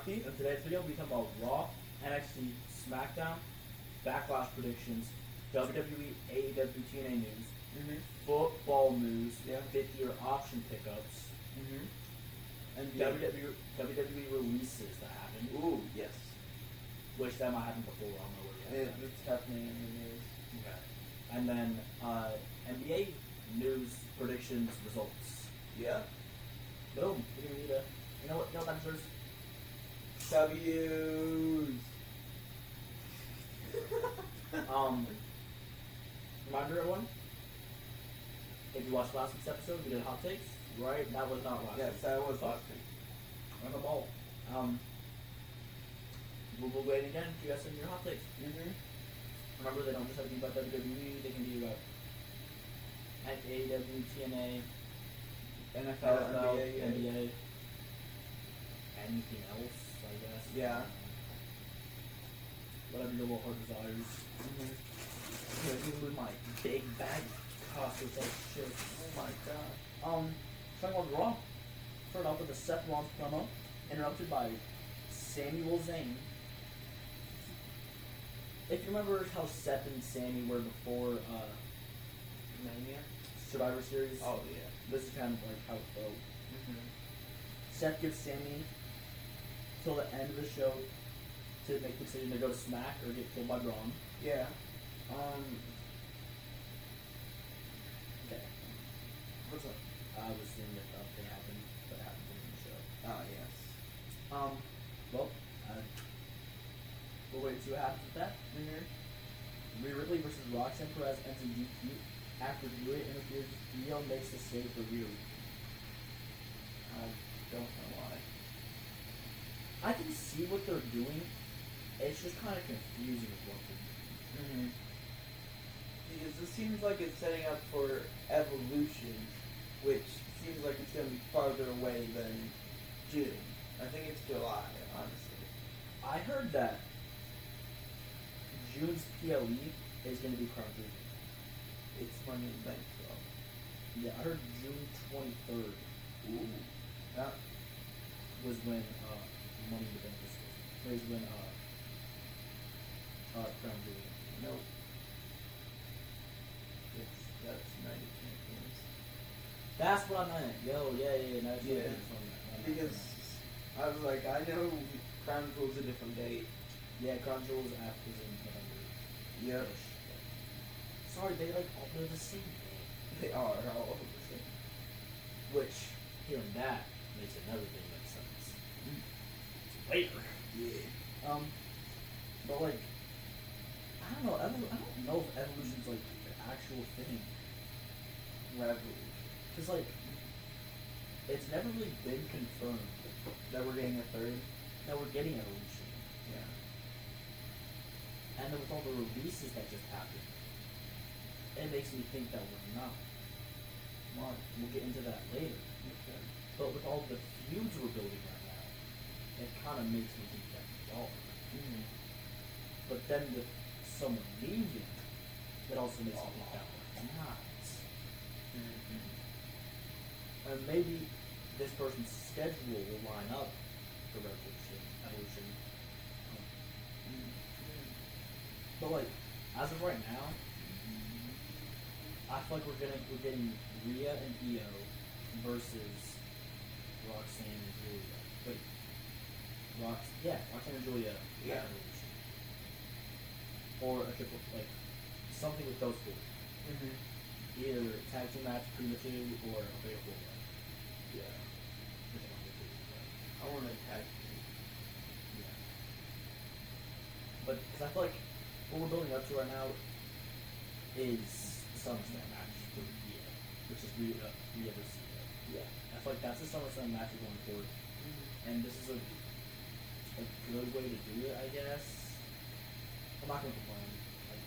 Marky. In today's video, we talk about Raw, NXT, SmackDown, Backlash predictions, WWE, AEW, TNA news, football news, 50-year option pickups, and WWE releases that happen. Ooh, yes. Which that might happen before. I don't know where yet. It's happening in the news. Okay. And then NBA news predictions results. Yeah. Boom. We're gonna need a. You know what? No answers. W's. Reminder everyone. If you watched last week's episode, we did hot takes. Right? That was not last Yes, week. that was last week. On the ball. We'll wait again if you guys send your hot takes. Remember, they don't just have to be about WWE. They can be about AEW, TNA, NFL, NBA, anything else, I guess. Yeah. Whatever your little heart desires. With my big bag cost was like shit. Oh my god. Talking about Raw. Start off with the Seth Rollins promo, interrupted by Samuel Zayn. If you remember how Seth and Sammy were before Mania? Survivor Series, Oh, yeah. this is kind of like how it goes. Seth gives Sammy till the end of the show to make the decision to go to Smack or get killed by Braun. Yeah. Okay. What's up? I was seeing if that happened in the show. Oh, yes. Well, we'll wait and see what happens with that. Rhea Ripley versus Roxanne Perez ends in DQ after Rhea interferes. Io makes the save for Rhea. I don't know why. I can see what they're doing. It's just kind of confusing with what they're doing. Because this seems like it's setting up for Evolution, which seems like it's going to be farther away than June. I think it's July, honestly. I heard that June's PLE is going to be Crown Jewel. It's Money in the Bank, so. Yeah, I heard June 23rd. Ooh. That was when Money in the Bank was when Crown Jewel. No. That's Night of Champions. That's what I meant. Yo, yeah, Night of Yeah. Champions. Because I was like, I know Crown Jewel's a different date. Yeah, Crown Jewel's after in November. Yep. Sorry, they're the same thing. They are all the same. Which, hearing that, makes another thing make sense. Later. Yeah. But like, I don't know. I don't know if Evolution's like the actual thing. Revolution. Cause like, it's never really been confirmed That we're getting a third. that we're getting Evolution. Yeah. And then with all the releases that just happened, it makes me think that we're not. Why? We'll get into that later. Okay. But with all the feuds we're building right now, it kind of makes me think that we are. But then with someone leaving, it also makes me think that we're not. And maybe this person's schedule will line up for Evolution. But like, as of right now, I feel like we're getting Rhea and Io versus Roxanne and Julia. Wait, Roxanne and Julia. Yeah. Evolution. Or a triple, like something with those four. Either tag team match, Prima 2, or a fatal four. Yeah. Which one would you do? I want to tag. Yeah. But cause I feel like what we're building up to right now is the SummerSlam match for Rhea, which is Rhea versus Io. Yeah. I feel like that's the SummerSlam match we're going forward, and this is a good way to do it, I guess. I'm not gonna complain. Like,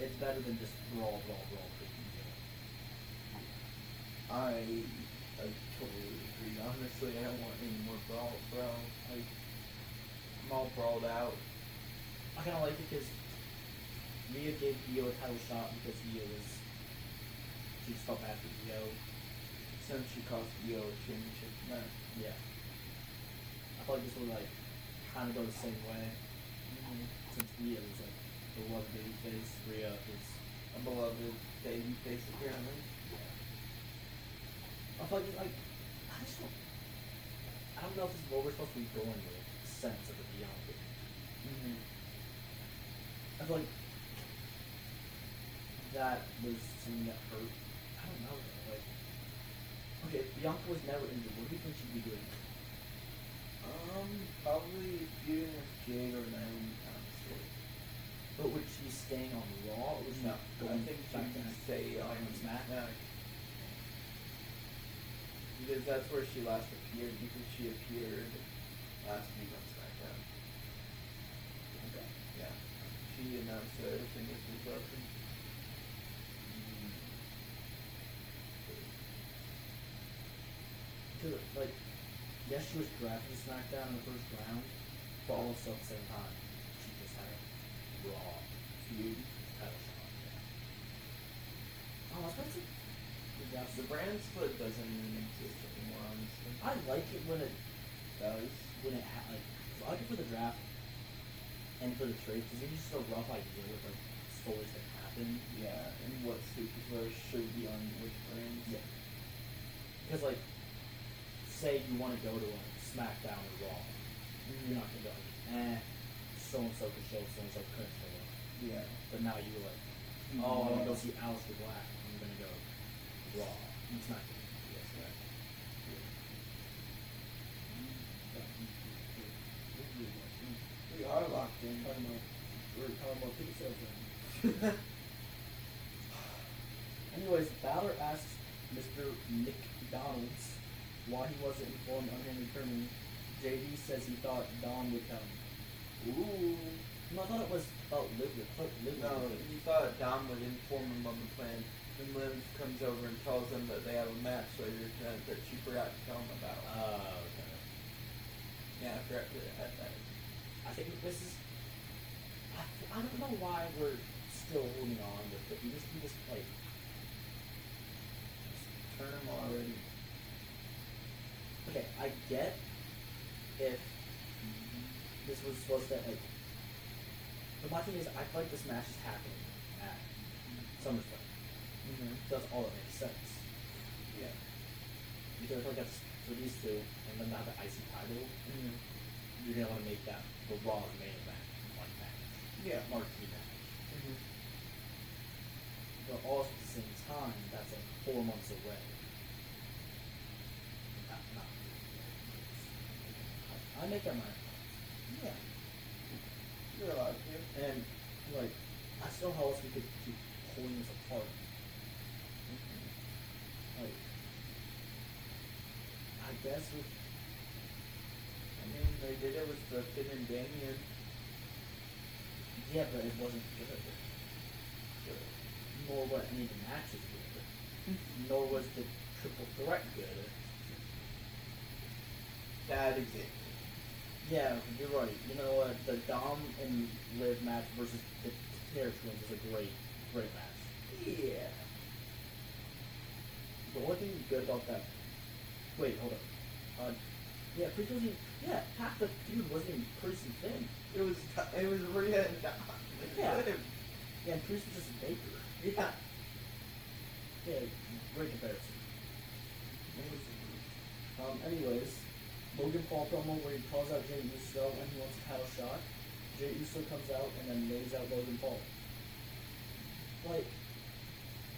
it's better than just brawl. I totally agree. Honestly, I don't want any more brawl, bro. Like, I'm all brawled out. I kind of like it because Rhea gave Io a title shot because she just felt bad for Io. Since she cost Io a championship match. Yeah. feel like this would like kind of go the same way. Since Rhea was like the beloved baby face, Rhea is A beloved baby face apparently. I feel like I just don't. I don't know if this is what we're supposed to be going with. The sense of the Bianca. I feel like that was something that hurt. I don't know. Though. Like, okay, if Bianca was never injured, what do you think she'd be doing? Probably feuding with Jade or Naomi, honestly. But would she be staying on Raw, or would she No, I think she back would to stay on Smack? Because that's where she last appeared, because she appeared last week on SmackDown. Okay. Yeah. She announced that everything was broken. Because, like, yes, she was drafted to SmackDown in the first round, but also at the same time, she just had a Raw feud title shot. Oh, I was about to. Yeah, The brand split doesn't even exist anymore, honestly. I like it when it Does? like, I like it for the draft and for the trade because it's just a rough idea what like stories that happen. Yeah, and what superstars should be on which brands. Yeah. Because like, say you want to go to like SmackDown or Raw, you're not gonna go like, so and so could show, so and so couldn't show up. Yeah. But now you're like, oh, I want to go see Aleister Black. I'm gonna go Raw. It's not gonna be yes, right? We are locked in. We're talking about ticket sales right now. Anyways, Balor asks Mr. McDonald's why he wasn't informed on him returning. JD says he thought Dom would come. Ooh. No, I thought it was about Liv. No, he thought Dom would inform him of the plan. Then Liv comes over and tells him that they have a match later tonight that she forgot to tell him about. Okay. Yeah, I forgot to add that. I think this is. I don't know why we're still holding on with it. We just like. Just turn them already. Okay, I get if this was supposed to like. But my thing is, I feel like this match is happening at SummerSlam. That's all that makes sense. Yeah. Because I feel like that's for these two, and then not the IC title. You're gonna want to make that the Raw main event one match. Yeah. Marquee match. But also at the same time, that's like 4 months away. Not I make that my Yeah. You're allowed to. and like I still know how else we could keep pulling this apart. Like I guess with I mean, they did it with the Finn and Damien. yeah, but it wasn't good. Nor were any of the matches good. Nor was the triple threat good. Bad example. Yeah, you're right. You know what? The Dom and Liv match versus the Terror Twins is a great match. Yeah. The only thing good about that. Wait, hold on. Yeah, Priest wasn't even, yeah, half the feud wasn't even Priest and Finn. It was Rhea and Dom. Yeah. Yeah, and Priest was just Baker. Yeah. Yeah, great comparison. Anyways, Logan Paul promo where he calls out Jey Uso and he wants a title shot. Jey Uso comes out and then lays out Logan Paul. Like,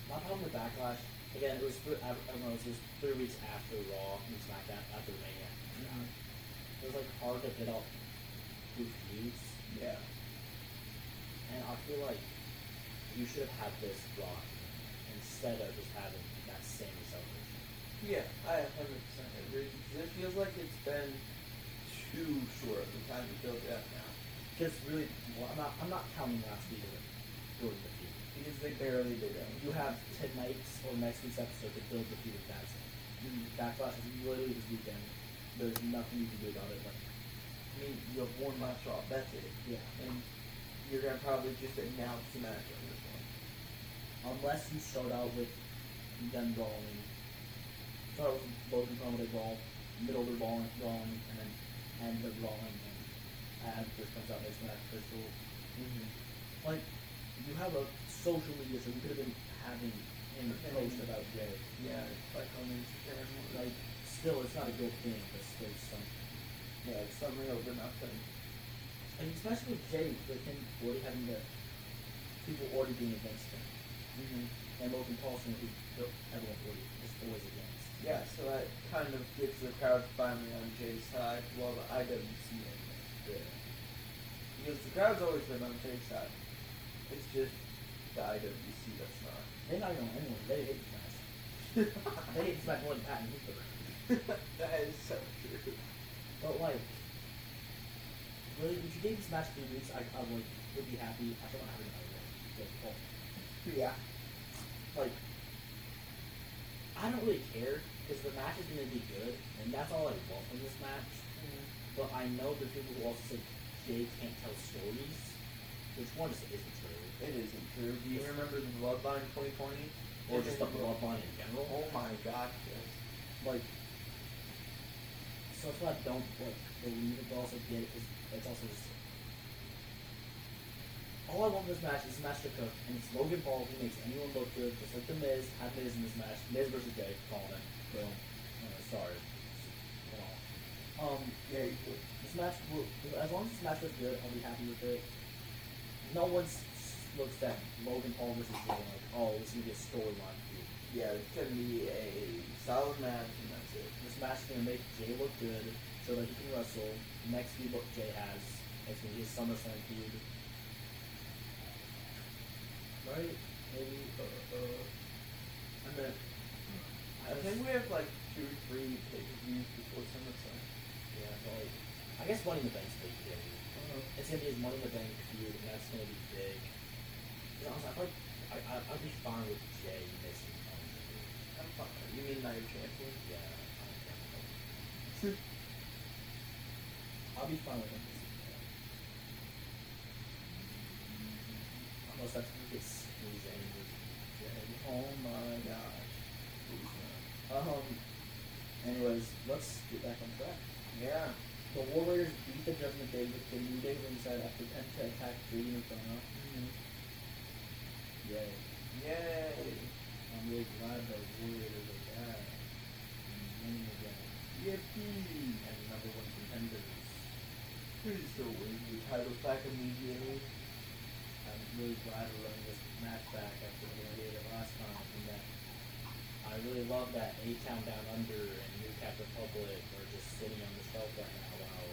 my problem with Backlash, again, it was, I don't know, it was 3 weeks after Raw and SmackDown, after Mania. It was like hard to hit off good feuds. Yeah. And I feel like you should have had this Raw instead of just having that same celebration. Yeah, I 100% agree. Because it feels like it's been too short of the time to build it up now. Because really, well, I'm not counting last week as a building the feud. Because they barely did it. You have tonight's or next week's episode to build the feud, that's it. Backlash is literally this weekend. There's nothing you can do about it. Like, I mean, you have one match off, that's it. yeah. And you're going to probably just announce the match on this one. Unless you start out with them brawling. Start with Logan Paul, they brawl, middle they're brawling, and then and the drawing him as this comes out next match official. Mm-hmm. Like, you have a social media, so you could have been having him post about Jay. Yeah, like on Instagram. Like, still, it's not a good thing, but still something. Yeah, it's something over nothing. And especially with Jay, with him already having the people already being against him. Mm-hmm. And Logan Paulson, who everyone already is always against. Yeah, so that kind of gets the crowd finally on Jay's side, while the IWC ain't. Yeah. Because the crowd's always been on Jay's side. It's just the IWC that's not. They're not even on anyone. They hate Smash. They hate Smash more than Pat and Hooper. That is so true. But like, really, if you gave this match 3 weeks, I would be happy. I don't have another one. Like, oh, Yeah. like, I don't really care because the match is gonna be good, and that's all I want from this match. But I know the people who also say Jay can't tell stories, which one just isn't true. It isn't true. Do you remember the Bloodline 2020? Or just the bloodline in general. Oh my gosh, yes. Like, so that's why I don't like believe it, but also get it because it's also just. All I want from this match is a match to cook, and it's Logan Paul who makes anyone look good, just like The Miz. Have Miz in this match. Miz versus Jay. Calling it. Boom. Sorry. Yeah, you could. This match will, as long as this match was good, I'll be happy with it. No one looks at Logan Paul versus Jay like, oh, this is gonna be a storyline feud. Yeah, it's gonna be a solid match, and that's it. This match is gonna make Jay look good, so that he can wrestle. Next feud what Jay has, it's gonna be his SummerSlam feud. Right? Maybe. And then I think we have like 2 or 3 pay-per-views before SummerSlam. Yeah, but like, I guess Money in the Bank's big feud. It's gonna be his Money in the Bank feud, and that's gonna be big. You know, I'd be fine with Jay missing Money in the Bank. I'm fine. You mean Night Champion? Yeah, I'll be fine with him missing that. Unless that's gonna get squeezed in with Jay. Oh my gosh. Anyways, let's get back on track. Yeah. The Warriors beat the Judgment Day with the New Day ringside after Penta attacked Brady Inferno. Yay. Yay. I'm really glad the Warriors are back and winning again. Yippee. And number 1 contenders. Please don't win the title back immediately. I'm really glad we're running this match back after we did it last time. And that I really love that A-Town Down Under and New Cap Republic are just sitting on the shelf right now while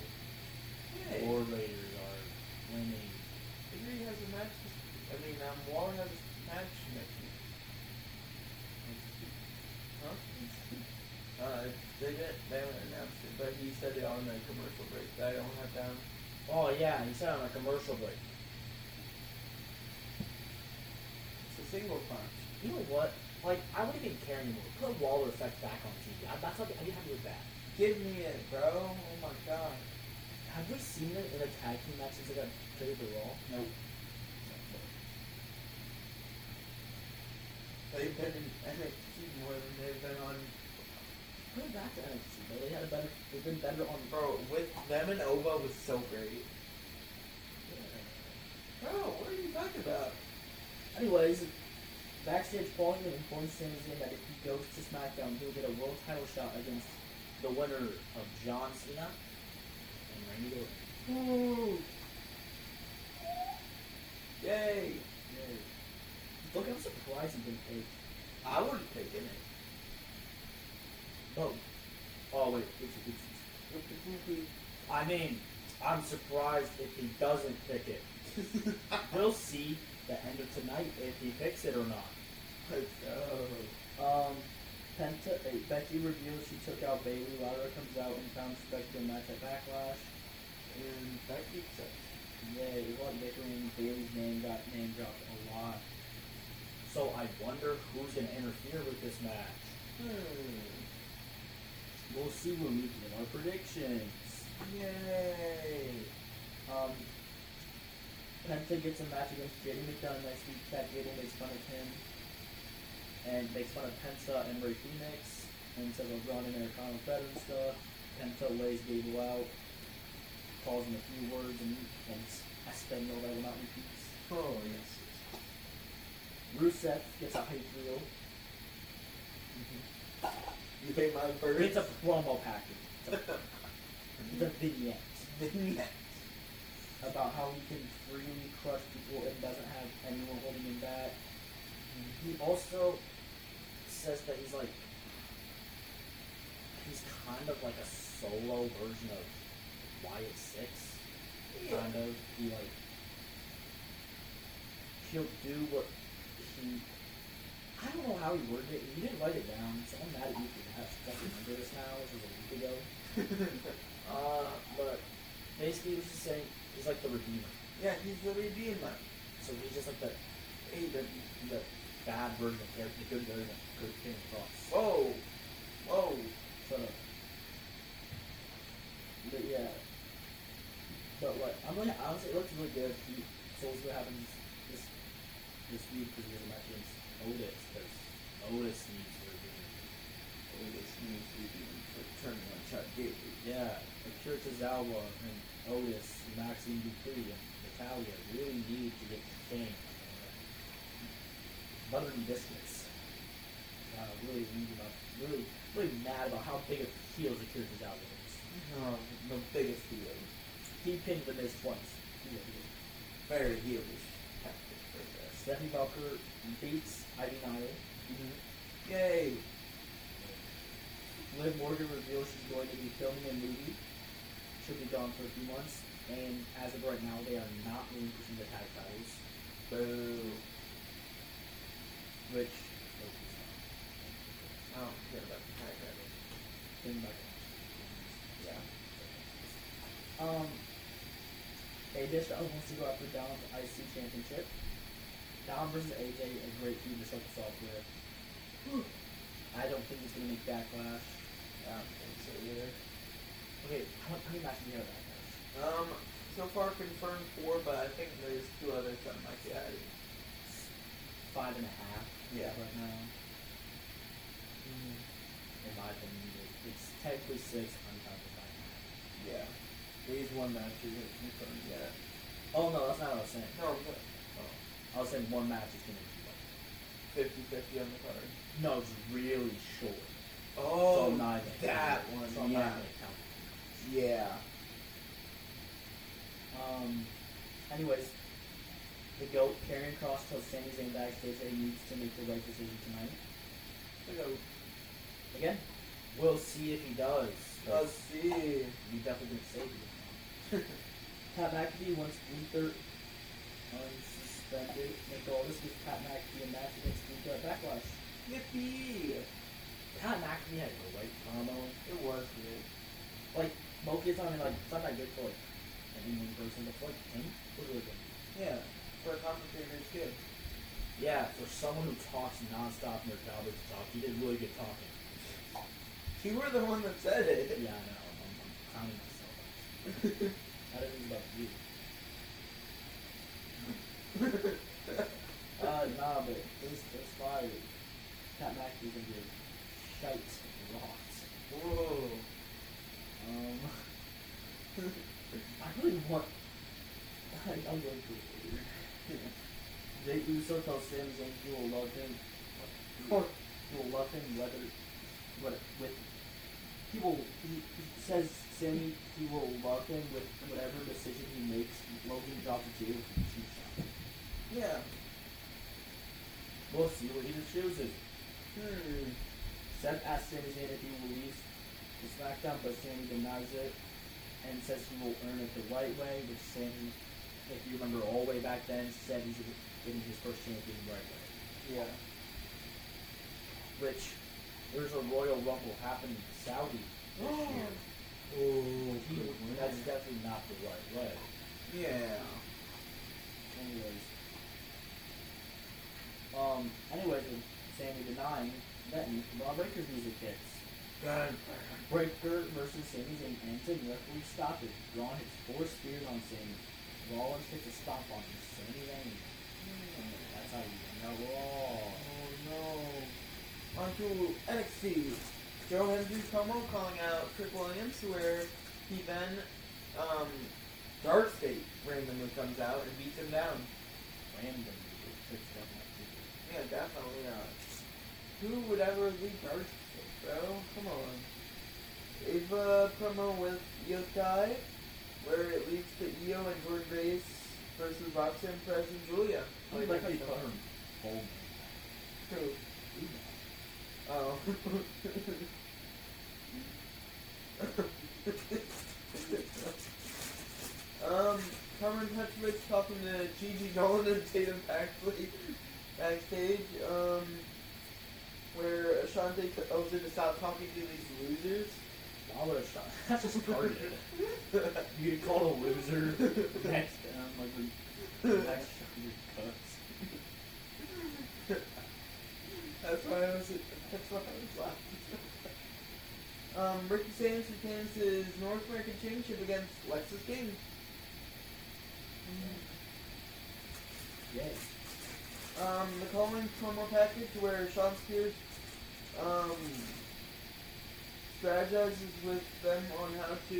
Hey. War Raiders are winning. Henry has a match. Waller has a match next week. Huh? They haven't announced it, but he said it on a commercial break that I don't have down. Oh yeah, he said on a commercial break. It's a single punch. You know what? Like, I wouldn't even care anymore. Put Waller effect back on TV. I'd be happy with that. Give me it, bro. Oh my god. Have we seen it in a tag team match since it got traded to Raw? Nope. They've been in NXT more than they've been on. Going back to NXT, though, they've been better on. Bro, with them and Ova was so great. Bro, what are you talking about? Anyways, backstage, Paul Heyman informs Sami Zayn that if he goes to SmackDown, he'll get a world title shot against the winner of John Cena and Randy Orton. Woo! Yay! Yay. Look, I'm surprised he didn't take. I would have taken it. Oh wait, I mean, I'm surprised if he doesn't pick it. We'll see the end of tonight if he picks it or not. Let's go. Becky reveals she took out Bayley. Lara comes out and found Spectre match at Backlash. And Becky accepts. Yay, a lot of bickering. Bayley's name got name dropped a lot. So I wonder who's going to interfere with this match. We'll see when we get our predictions. Yay! Penta gets a match against JD McDonough next week. Chad Gable makes fun of him and makes fun of Penta and Ray Phoenix and says LeBron and Americano better and stuff. Penta lays Gable out. calls him a few words and Espanol that will not repeat. Oh, yes. Rusev gets a hype reel. You pay my first. It's a promo package. It's a vignette Vignette. about how he can freely crush people and doesn't have anyone holding him back. He also says that he's kind of like a solo version of Wyatt Six. Yeah. Kind of. He'll do what he. I don't know how he worded it. He didn't write it down, so I'm mad at you for that. I remember this now. This was a week ago. But basically, he was just saying he's like the redeemer. Yeah, he's the redeemer. So he's just like the bad version of character, the good version of King Cross. Whoa. Whoa. Shut up. But yeah. But what I'm really honestly, it looks really good. So we'll see what happens this week because he has a match against Otis because Otis needs to redeem. Otis needs redeemed for turning on Chuck Gable. Yeah, Akira Tozawa and Otis, Maxine Dupree, and Natalia really need to get King. Butter and biscuits. Really mad about how big of heels Akira Tozawa is. Oh, the biggest heel. He pinned the Miz twice. Very heelish tactic for this. Stephanie Belker beats Ivy Nile. Yay! Liv Morgan reveals she's going to be filming a movie. She'll be gone for a few months. And as of right now, they are not relinquishing the tag titles. Boo. Which... I don't care about the tag titles. Yeah. AJ Styles wants to go after Dom's IC Championship. Dom versus AJ, a great feud to start this off with. I don't think it's going to make Backlash. I don't think so either. Okay, how many matches do you have at Backlash? So far confirmed 4, but I think there's 2 others that might be added. 5.5. Yeah. Right now. In my opinion, it's technically 6. I'm counting 5.5. Yeah. There's 1 match isn't confirmed yet. Oh no, that's not what I was saying. No, but I was saying 1 match is going to be like 50-50 on the card. no, it's really short. Oh, so I'm not gonna that count it. one, So I'm yeah. not gonna count it. Yeah. Anyways, the GOAT, Karrion Kross, tells Sami Zayn backstage that he needs to make the right decision tonight. The GOAT. Again, we'll see if he does. Let's see. You definitely didn't say he did. Pat McAfee wants Gunther unsuspended. Nick Aldis gives Pat McAfee a match against Gunther at Backlash. Yippee! Pat McAfee had a great promo. It was good. Like, Moki is not like, it's not that good for like any one person, but for like him, it was really good. Yeah. For a commentator, it's good. Yeah, for someone who talks nonstop in their garbage talk, he did really good talking. You were the one that said it. Yeah, I know. I'm clowning myself. I don't think it's about you. Nah, but it's fire. Pat McAfee's gonna get shite rocked. Whoa. I really want. I'm going to later. Jay Uso tells Sami Zayn he will love him. He will love him he says Sammy he will love him with whatever decision he makes. Logan drops a Jay with a cheap shot. Yeah. We'll see what he chooses. Hmm. Seth asks Sami Zayn if he will leave the SmackDown, but Sami denies it and says he will earn it the right way, which Sami, if you remember all the way back then, said he's getting his first champion the right way. Yeah. Which, there's a Royal Rumble happening in Saudi this year. Oh, That's definitely not the right way. Yeah. Anyways, with Sami denying, then Braun Breaker's music hits. God. Breaker versus Sami Zayn ends in referee stoppage. Braun hits 4 spears on Sami. Rollins takes a stomp on him. Sami Zayn. That's how you end up Raw. Oh no. On to NXT. Joe Hendry's promo calling out Trick Williams, where he then Dark State randomly comes out and beats him down. Randomly, it's definitely. Yeah, definitely. Who would ever lead Dark State, bro? Come on. Ava promo with Io Sky, where it leads to Io and Jordan Grace versus Roxanne Perez and Julia. I like how you call her Bowman. Who? Oh. Cameron Petrovich talking to Gigi Dolan and Tatum Paxley backstage, where Ashante tells her to stop talking to these losers. Why would Ashante? That's just targeted. You get called a loser next time, like the next cuts. That's why I was laughing. Ricky Sanders retains his North American Championship against Lexus King. Yay. The calling promo package where Sean Spears strategizes with them on how to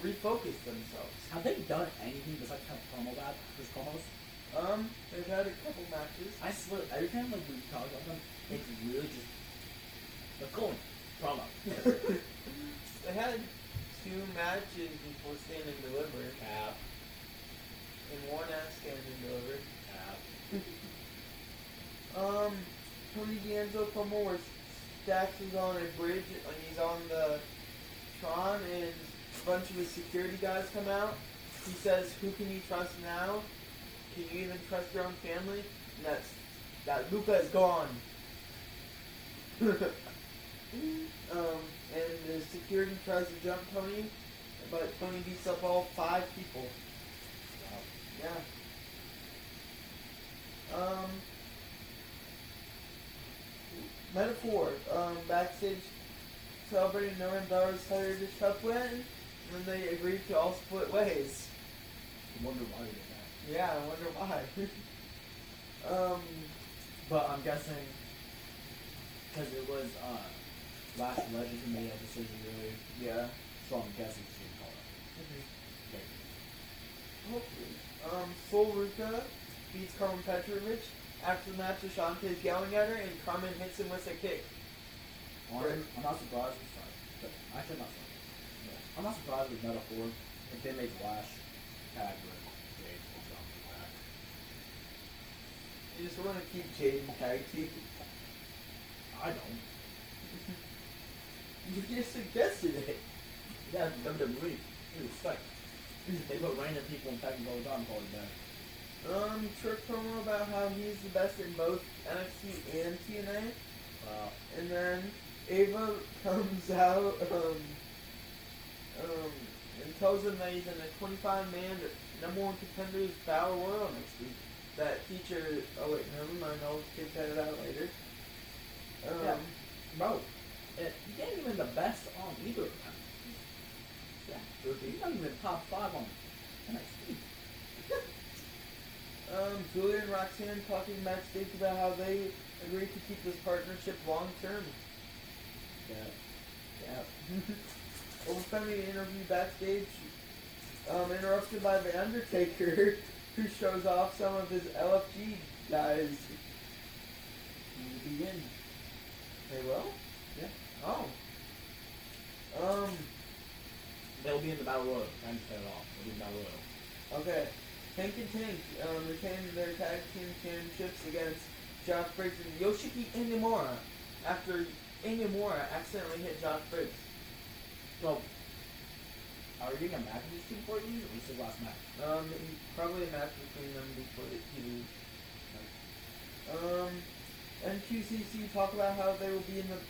refocus themselves. Have they done anything besides kind of promo that? Just promos? They've had a couple matches. I swear, every time like we talk about them, it's really just they're going promo. They had 2 matches before Stand and Deliver. Cap. And 1 at Stand and Deliver. Cap. Tony D'Angelo promo where Stax is on a bridge and he's on the Tron and a bunch of his security guys come out. He says, "Who can you trust now? Can you even trust your own family?" And that Luca is gone. And the security tries to jump Tony, but Tony beats up all 5 people. Wow. Yeah. Metaphor, backstage celebrating Noam Dar's Heritage Cup win, and then they agreed to all split ways. I wonder why they did that. Yeah, I wonder why. But I'm guessing because it was Last Legend who made that decision really. Yeah. So I'm guessing she didn't call it. Okay. Hopefully. Sol Ruka beats Carmen Petrovich. After the match, Ashante is yelling at her, and Carmen hits him with a kick. I'm not surprised. Sorry. Actually, I'm not surprised. Yeah. I'm not surprised with Metaphor if they make Lash tag with Jade or something back. You just want to keep Jade in tag team. I don't. You just suggested it. Yeah, WWE. You respect. They put random people in tags all the time called it back. Trick promo about how he's the best in both NXT and TNA. Wow. And then Ava comes out, and tells him that he's in a 25-man #1 contenders battle royal next week. That feature, oh wait, never mind, I'll get that out later. Yeah. Bro, he ain't even the best on either of them. Yeah, he's not even top 5 on NXT. Julia and Roxanne talking backstage about how they agreed to keep this partnership long term. Yeah. Overcoming an interview backstage, interrupted by The Undertaker, who shows off some of his LFG guys. He will be in. They will? Yeah. Oh. They'll be in the Battle Royal. Time to set it off. They'll be in the Battle Royal. Okay. Tank and Tank retained their tag team championships against Josh Briggs and Yoshiki Inamura after Inamura accidentally hit Josh Briggs. So, are we getting a match of these 2 before these, or is this the last match? Probably a match between them before he leaves. NQCC talk about how they will be in the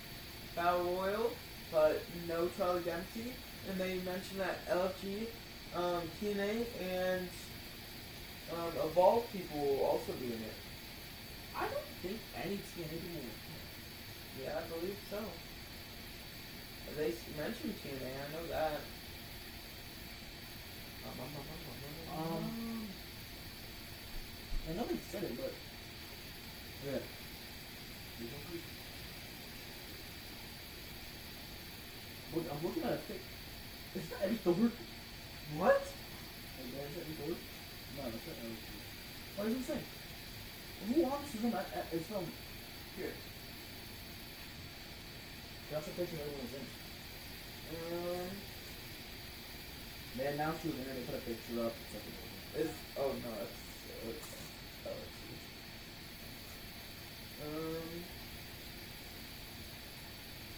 Battle Royal, but no Charlie Dempsey, and they mentioned that LFG, TNA, and Evolve people will also be in it. I don't think any TNA people will. Yeah, I believe so. They mentioned TNA, I know that. I know they said it, but yeah. I'm looking at a pic. Is that Eddie Thorne? What? No, that's not what is it saying? Who wants to it's from Here. that's a picture everyone was in. Um, They announced you were there, they put a picture up. It's like it's oh no, it's LSU.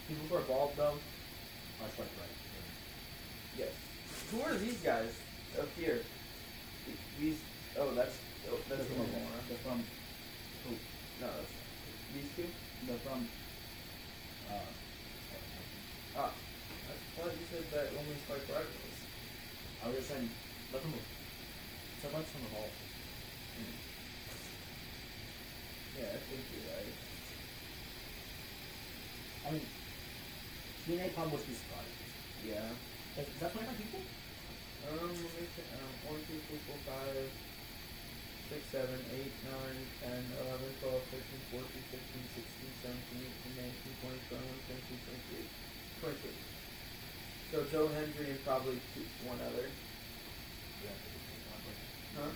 people who are bald though. That's quite right. Yes. Who are these guys up here? These. That's They're from Illinois. They're from who? No, that's these two. They're from Ah, I thought you said that only Spike Rivals. I was just saying let them move. Someone's from the hall. Yeah, I think you're right. I mean TNA probably would be surprised. Yeah. Is that 25 people? Let me check. 1, 2, 3, 4, 5, 6, 7, 8, 9, 10, 11, 12, 13, 14, 15, 16, 17, 18, 19, 20, 21, 22, 23. 23. So Joe Hendry and probably one other. Huh?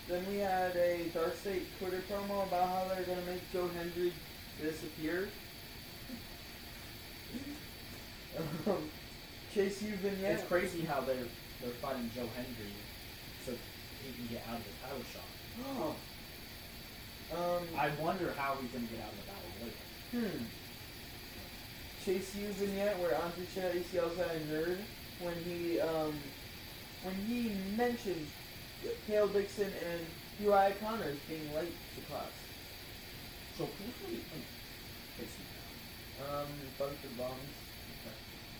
Then we had a Dark State Twitter promo about how they're gonna make Joe Hendry disappear. Chase U vignette. It's crazy how they're fighting Joe Hendry so he can get out of the title shot. I wonder how he's gonna get out of the battle later. Chase U vignette where Andre Chase yells at a nerd when he mentioned Cale Dixon and Uriah Connors being late to class. So who's really Bunch of bombs.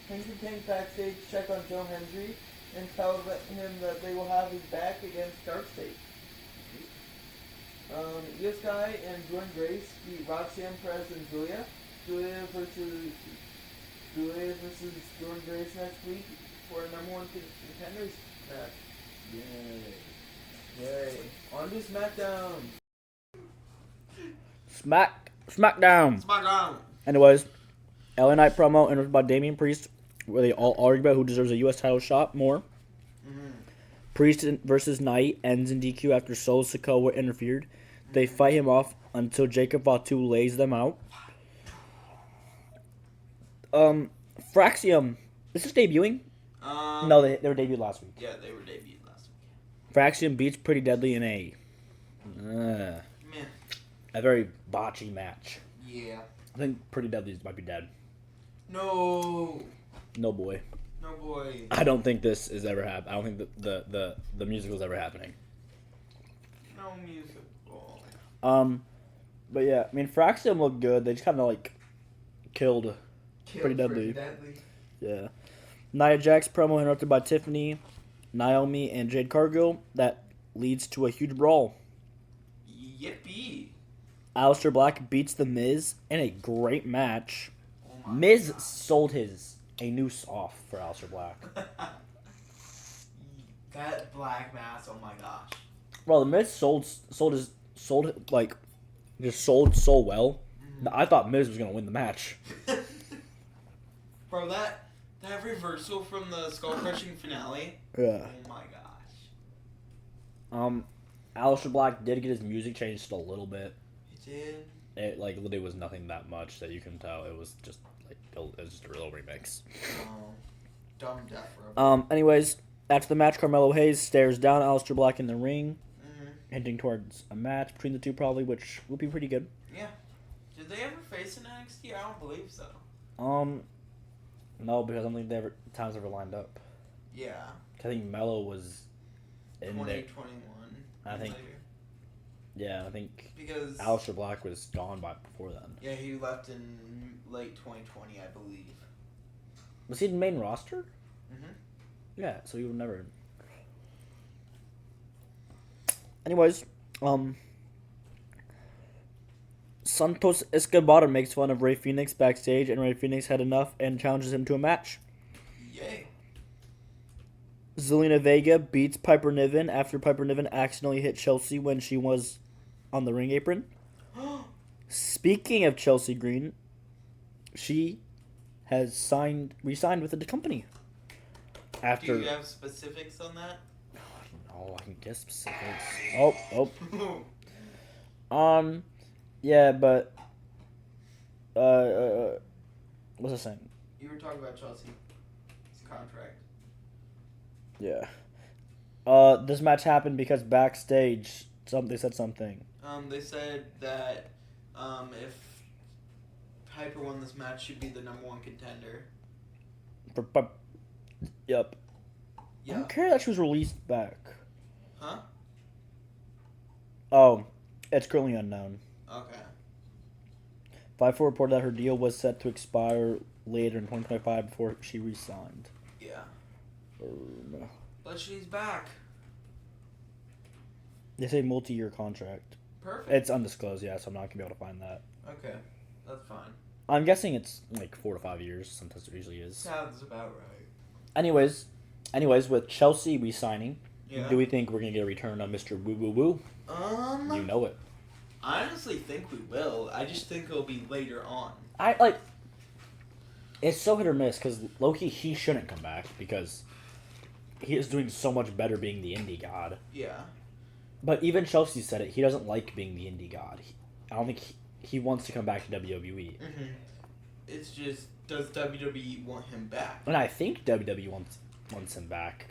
Hank and Tank backstage check on Joe Hendry and tell him that they will have his back against Dark State. Io Sky and Jordan Grace beat Roxanne Perez and Julia. Julia versus Jordan Grace next week for a #1 contenders match. Yay. On to SmackDown. SmackDown. Anyways, LA Knight promo interrupted by Damian Priest, where they all argue about who deserves a U.S. title shot more. Priest versus Knight ends in DQ after Solo Sikoa interfered. They fight him off until Jacob Fatu lays them out. Fraxium, is this debuting? No, they were debuted last week. Yeah, they were debuted last week. Fraxium beats Pretty Deadly in a Meh. very botchy match. Yeah. I think Pretty Deadly might be dead. No. No boy. No boy. I don't think this is ever happening. I don't think the musical's ever happening. No musical. But yeah, I mean, Fraxium looked good. They just kind of like killed Pretty Deadly. Yeah. Nia Jax promo interrupted by Tiffany, Naomi, and Jade Cargill. That leads to a huge brawl. Yippee. Aleister Black beats The Miz in a great match. Oh my Miz God. sold a noose off for Aleister Black. That black mass, oh my gosh. Well, The Miz sold so well. I thought Miz was gonna win the match. Bro, that reversal from the skull crushing finale. Yeah. Oh my gosh. Aleister Black did get his music changed just a little bit. He did. It was nothing that much that you can tell. It was just a real remix. Oh, dumb death row. Anyways, after the match, Carmelo Hayes stares down Aleister Black in the ring, hinting towards a match between the two, probably, which will be pretty good. Yeah. Did they ever face in NXT? I don't believe so. No, because I don't think times ever lined up. Yeah. I think Mello was in there. 2021. I think. Later. Yeah, I think Because Aleister Black was gone before then. yeah, he left in late 2020, I believe. Was he in the main roster? Mhm. Yeah, so he would never. Anyways, Santos Escobar makes fun of Rey Fenix backstage, and Rey Fenix had enough and challenges him to a match. Yay. Zelina Vega beats Piper Niven after Piper Niven accidentally hit Chelsea when she was on the ring apron. Speaking of Chelsea Green, she has re-signed with the company. After, Do you have specifics on that? oh, I can guess specifics. Yeah, but, what's I saying? You were talking about Chelsea's contract. Yeah. This match happened because backstage, they said something. They said that if Piper won this match, she'd be the number 1 contender. Yep. I Yeah. don't care that she was released back. Huh? Oh, it's currently unknown. Okay. Fightful reported that her deal was set to expire later in 2025 before she re-signed. Yeah. But she's back. They say multi-year contract. Perfect. It's undisclosed, yeah, so I'm not going to be able to find that. Okay. That's fine. I'm guessing it's like 4 to 5 years. Sometimes it usually is. Sounds about right. Anyways, with Chelsea re-signing, Yeah. do we think we're going to get a return on Mr. Woo Woo Woo? You know it. I honestly think we will. I just think it'll be later on. It's so hit or miss because Loki, he shouldn't come back because he is doing so much better being the indie god. Yeah. But even Chelsea said it. He doesn't like being the indie god. I don't think he wants to come back to WWE. Mm-hmm. It's just, does WWE want him back? And I think WWE wants him back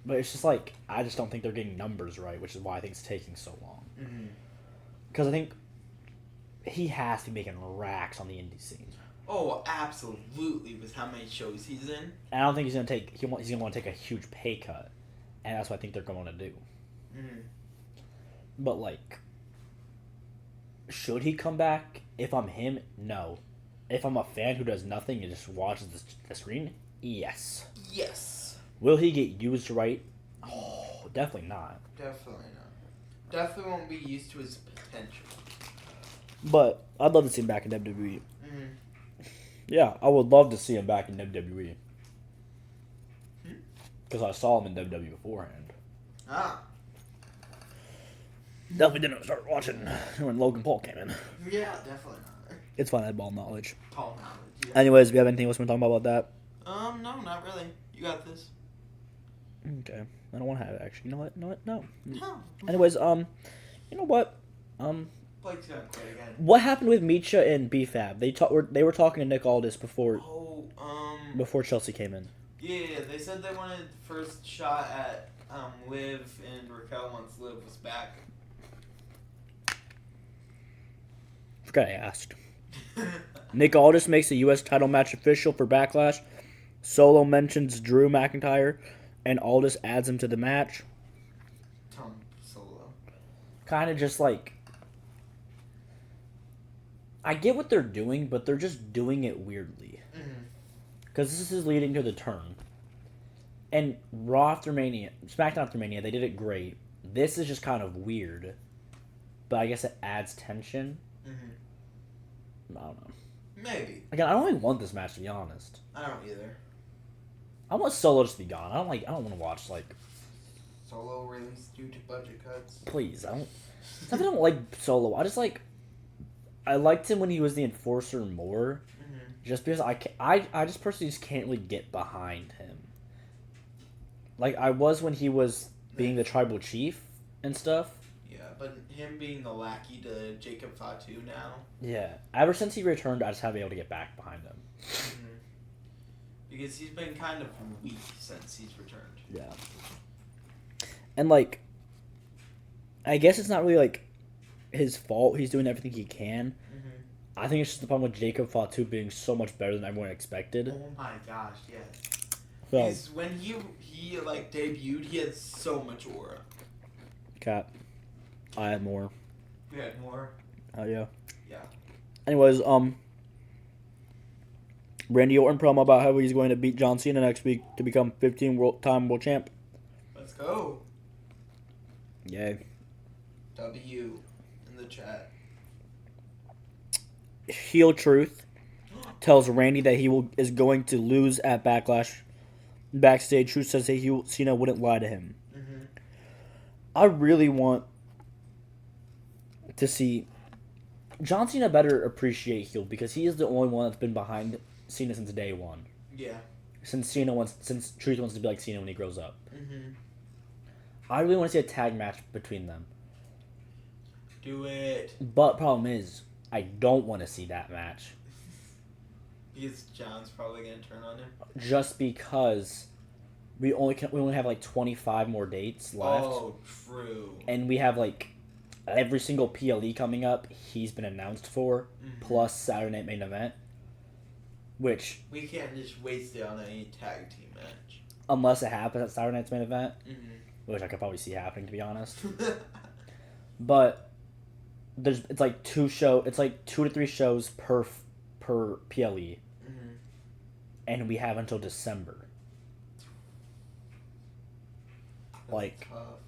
but it's just like I just don't think they're getting numbers right, which is why I think it's taking so long. Mm-hmm. Because I think he has to be making racks on the indie scene. Oh, absolutely! With how many shows he's in. And I don't think he's gonna want to take a huge pay cut, and that's what I think they're going to do. Mm-hmm. But should he come back? If I'm him, no. If I'm a fan who does nothing and just watches the screen, yes. Yes. Will he get used right? Oh, definitely not. Definitely not. Definitely won't be used to his potential. But I'd love to see him back in WWE. Mm-hmm. Yeah, I would love to see him back in WWE. Because I saw him in WWE beforehand. Ah. Definitely didn't start watching when Logan Paul came in. Yeah, definitely not. It's fine, I had ball knowledge. Paul knowledge. Yeah. Anyways, do you have anything else we want to talk about No, not really. You got this. that? Okay. I don't want to have it, actually. You know what? No. No. Anyways, you know what? Blake's gonna quit again. What happened with Micha and BFAB? They were talking to Nick Aldis before Chelsea came in. Yeah, they said they wanted first shot at Liv and Raquel once Liv was back. Forgot I asked. Nick Aldis makes the U.S. title match official for Backlash. Solo mentions Drew McIntyre, and Aldis adds him to the match. Tom Solo. Kind of just I get what they're doing, but they're just doing it weirdly. Because this is leading to the turn. And Raw after Mania, SmackDown after Mania, they did it great. This is just kind of weird. But I guess it adds tension. I don't know. Maybe. Again, I don't really want this match, to be honest. I don't either. I want Solo just to be gone. I don't want to watch, Solo released due to budget cuts. please, I don't like Solo. I liked him when he was the Enforcer more. Just because I just personally just can't really get behind him. Like I was when he was being the tribal chief and stuff. Yeah, but him being the lackey to Jacob Fatu now. Yeah. Ever since he returned, I just haven't been able to get back behind him. Because he's been kind of weak since he's returned. Yeah. And I guess it's not really his fault. He's doing everything he can. I think it's just the problem with Jacob Fatu being so much better than everyone expected. Oh my gosh, yes. So, When he debuted, he had so much aura. Cap, I had more. You had more? Oh yeah. Yeah. Anyways, Randy Orton promo about how he's going to beat John Cena next week to become 15-time world champ. Let's go. Yay. W in the chat. Heel Truth tells Randy that is going to lose at Backlash. Backstage, Truth says that Cena wouldn't lie to him. I really want to see John Cena better appreciate heel because he is the only one that's been behind Cena since day one. Yeah. Since Truth wants to be like Cena when he grows up. Mm-hmm. I really want to see a tag match between them. Do it. But problem is, I don't want to see that match. Because John's probably gonna turn on him. Just because we only have like 25 more dates left. Oh, true. And we have like every single PLE coming up he's been announced for, plus Saturday Night Main Event. Which we can't just waste it on any tag team match. Unless it happens at Saturday Night's Main Event. Mm-hmm. Which I could probably see happening, to be honest. But it's like 2 to 3 shows per PLE. Mm-hmm. And we have until December. That's Like, tough.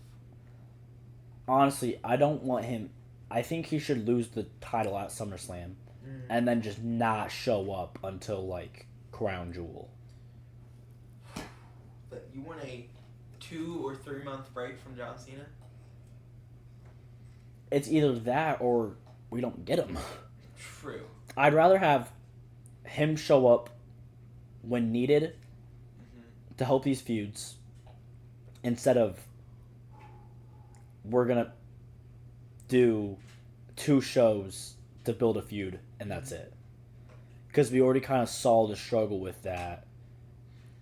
honestly, I don't want him. I think he should lose the title at SummerSlam and then just not show up until, like, Crown Jewel. But you want a 2 or 3 month break from John Cena? It's either that or we don't get him. True. I'd rather have him show up when needed to help these feuds instead of we're going to do 2 shows to build a feud and that's it. Because we already kind of saw the struggle with that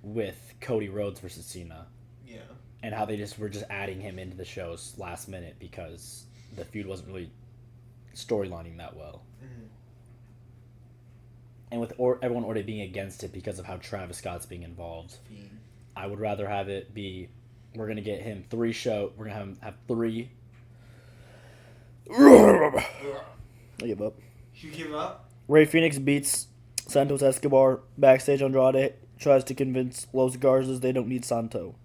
with Cody Rhodes versus Cena. Yeah. And how they were just adding him into the shows last minute because the feud wasn't really storylining that well. Mm-hmm. And with everyone already being against it because of how Travis Scott's being involved, Fiend. I would rather have it be we're gonna get him 3 shows. We're gonna have 3. I give up. You give up? Rey Fenix beats Santos Escobar backstage. Andrade tries to convince Los Garzas they don't need Santo.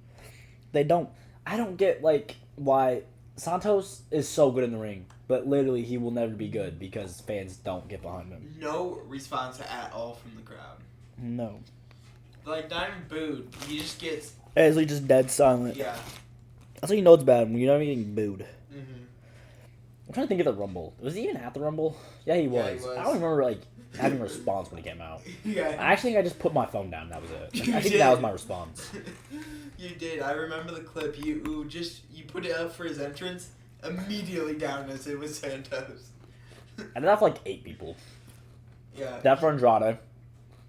They don't. I don't get like why Santos is so good in the ring, but literally he will never be good because fans don't get behind him. No response at all from the crowd. No. Like, not even booed. He just gets... As just dead silent. Yeah. That's how you know it's bad when you're not even getting booed. Mm-hmm. I'm trying to think of the Rumble. Was he even at the Rumble? Yeah, he was. Yeah, he was. I don't remember like having a response when he came out. Yeah. I actually think I just put my phone down. That was it. Like, You I think did. that was my response. You did. I remember the clip. You put it up for his entrance, immediately down as it was Santos. I did that for like 8 people. Yeah. That for Andrade.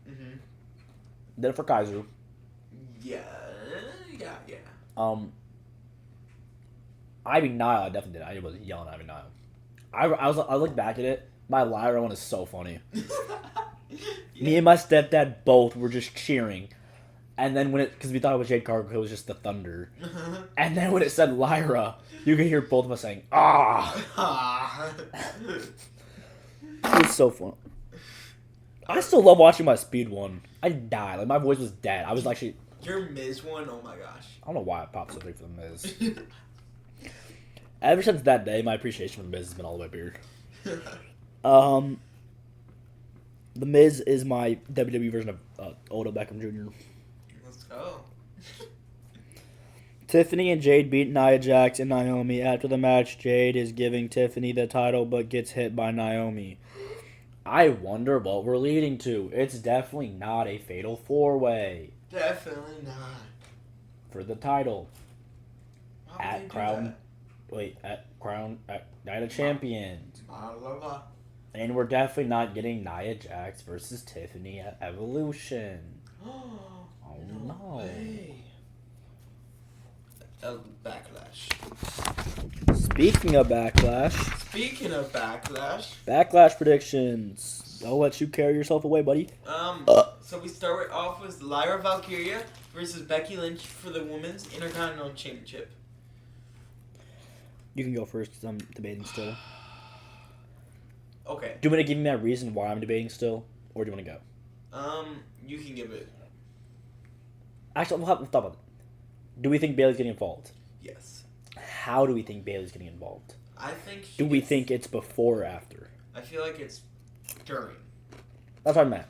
Mm-hmm. Did it for Kaiser. Yeah. Ivy Nile, I definitely did. I was yelling at Ivy Nile. I look back at it. My Lyra one is so funny. Me and my stepdad both were just cheering. And then because we thought it was Jade Cargill, it was just the Thunder. And then when it said Lyra, you could hear both of us saying, "Ah!" It was so fun. I still love watching my Speed one. I died. Like, my voice was dead. I was actually... Your Miz one, oh my gosh. I don't know why I popped so big for the Miz. Ever since that day, my appreciation for the Miz has been all the way weird. The Miz is my WWE version of Odell Beckham Jr. Let's go. Tiffany and Jade beat Nia Jax and Naomi. After the match, Jade is giving Tiffany the title but gets hit by Naomi. I wonder what we're leading to. It's definitely not a fatal 4-way Definitely not. for the title. Why would At they do Crown... Wait, at Night of Champions. that? I love that. And we're definitely not getting Nia Jax versus Tiffany at Evolution. Oh no. way. Backlash. Speaking of Backlash, Speaking of Backlash, Backlash predictions. I'll let you carry yourself away, buddy. so we start off with Lyra Valkyria versus Becky Lynch for the Women's Intercontinental Championship. You can go first because I'm debating still. Okay. Do you want to give me that reason why I'm debating still? Or do you want to go? You can give it. Actually, we'll talk about it. Do we think Bayley's getting involved? Yes. How do we think Bayley's getting involved? I think. Do we think it's before or after? I feel like it's during. That's what I meant.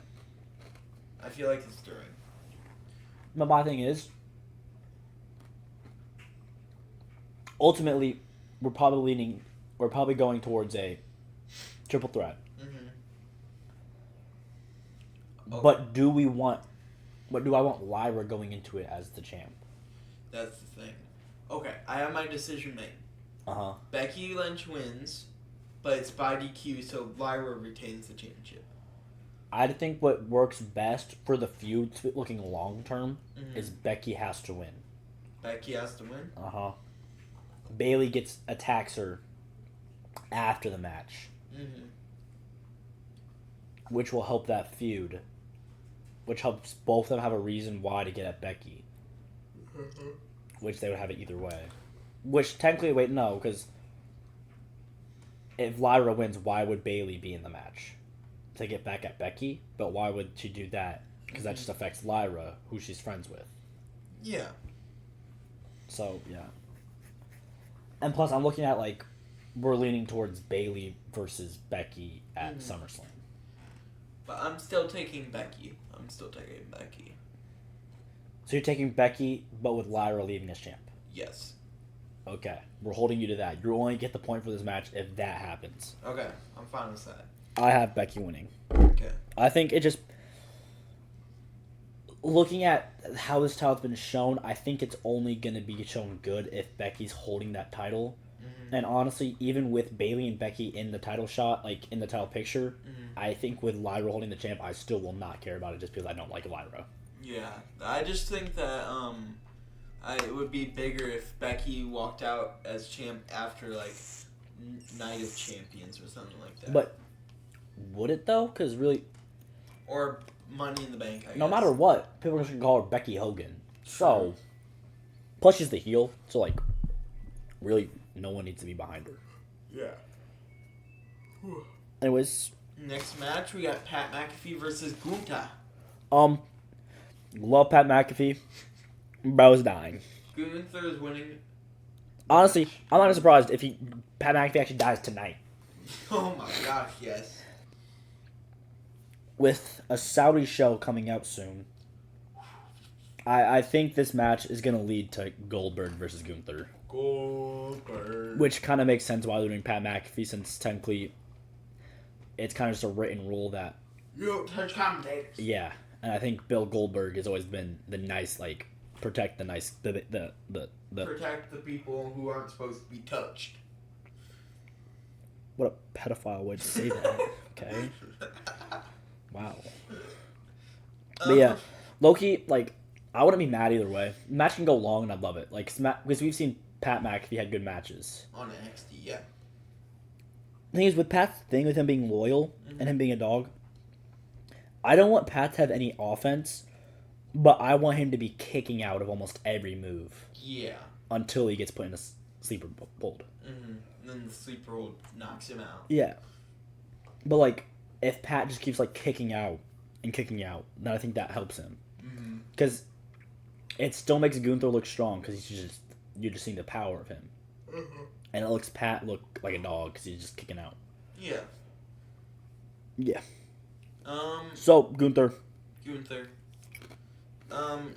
I feel like it's during. But my thing is, ultimately, we're probably going towards a Triple threat. Mm-hmm. But do we want? But do I want Lyra going into it as the champ? That's the thing. Okay, I have my decision made. Becky Lynch wins, but it's by DQ, so Lyra retains the championship. I think what works best for the feud, looking long term, is Becky has to win. Becky has to win? Bayley attacks her after the match. Which will help that feud. Which helps both of them have a reason why to get at Becky. Which they would have it either way. Which technically, wait, no, because if Lyra wins, why would Bayley be in the match? To get back at Becky? But why would she do that? Because that just affects Lyra, who she's friends with. Yeah. So, yeah. And plus, I'm looking at, like, we're leaning towards Bayley versus Becky at SummerSlam. But I'm still taking Becky. So you're taking Becky, but with Lyra leaving as champ? Yes. Okay. We're holding you to that. You only get the point for this match if that happens. Okay. I'm fine with that. I have Becky winning. Okay. I think it just... Looking at how this title's been shown, I think it's only going to be shown good if Becky's holding that title. And honestly, even with Bayley and Becky in the title shot, like in the title picture, I think with Lyra holding the champ, I still will not care about it just because I don't like Lyra. Yeah, I just think that it would be bigger if Becky walked out as champ after like Night of Champions or something like that. But would it though? Because really, or Money in the Bank. I guess. no matter what, people are just gonna call her Becky Hogan. So, plus she's the heel, so like, really, no one needs to be behind her. Yeah. Anyways, next match we got Pat McAfee versus Gunther. Love Pat McAfee. Bro's dying. Gunther is winning. Honestly, I'm not surprised if Pat McAfee actually dies tonight. Oh my gosh, yes. With a Saudi show coming out soon, I think this match is going to lead to Goldberg versus Gunther. Goldberg. Which kind of makes sense why they're doing Pat McAfee, since technically it's kind of just a written rule that... You don't touch commentators. Yeah, and I think Bill Goldberg has always been the nice, like, protect the nice... the Protect the people who aren't supposed to be touched. What a pedophile way to say that, okay? Wow. But yeah, Loki, like, I wouldn't be mad either way. The match can go long and I'd love it. Like, because we've seen Pat McAfee had good matches. On NXT, yeah. The thing is, with Pat's thing, with him being loyal and him being a dog, I don't want Pat to have any offense, but I want him to be kicking out of almost every move. Yeah. Until he gets put in a sleeper hold. And then the sleeper hold knocks him out. Yeah. But, like, if Pat just keeps, like, kicking out, then I think that helps him. Because it still makes Gunther look strong, because you're just seeing the power of him. And it looks Pat look like a dog, because he's just kicking out. Yeah. Yeah. So, Gunther.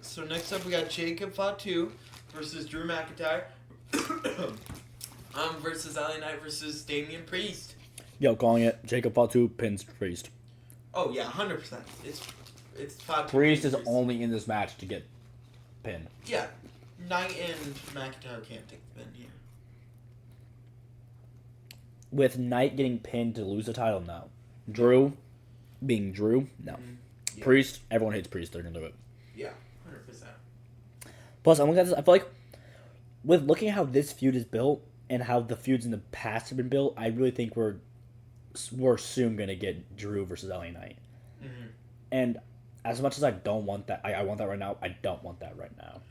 So next up we got Jacob Fatu versus Drew McIntyre. Versus LA Knight versus Damian Priest. Yo, calling it. Jacob Fatu pins Priest. Oh yeah, 100%. It's Fatu. Priest is only in this match to get pinned. Yeah. Knight and McIntyre can't take the pin here. With Knight getting pinned to lose the title, no. Drew being Drew, no. Yeah. Priest, everyone hates Priest. They're gonna do it. Yeah, 100%. Plus, I'm looking at this. I feel like with looking at how this feud is built and how the feuds in the past have been built, I really think we're soon gonna get Drew versus LA Knight. And as much as I don't want that, I want that right now. I don't want that right now.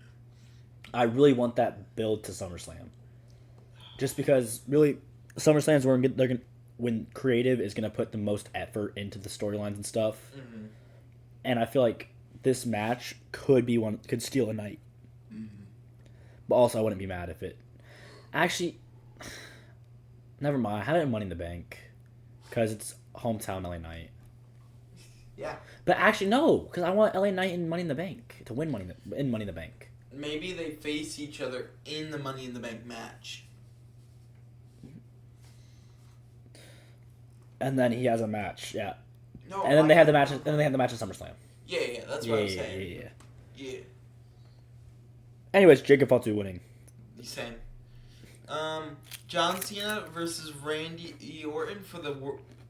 I really want that build to SummerSlam, just because really SummerSlam is where when creative is gonna put the most effort into the storylines and stuff. And I feel like this match could steal a night. But also, I wouldn't be mad if it actually. Never mind. I have it in Money in the Bank because it's hometown LA Knight. Yeah. But actually, no, because I want LA Knight in Money in the Bank to win Money in the Bank. Maybe they face each other in the Money in the Bank match. And then he has a match. Yeah. No. And then they had the match. And then they had the match at SummerSlam. Yeah. That's what I'm saying. Yeah. Yeah. Anyways, Jacob Fatu winning. Same. John Cena versus Randy Orton for the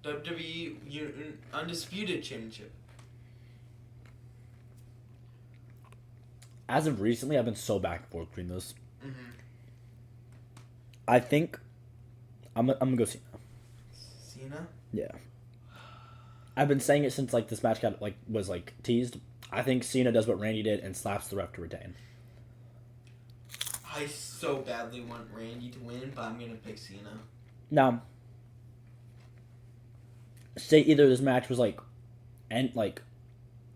WWE Undisputed Championship. As of recently, I've been so back and forth between those. Mm-hmm. I think I'm gonna go Cena. Cena? Yeah. I've been saying it since like this match was teased. I think Cena does what Randy did and slaps the ref to retain. I so badly want Randy to win, but I'm gonna pick Cena. Now, say either this match was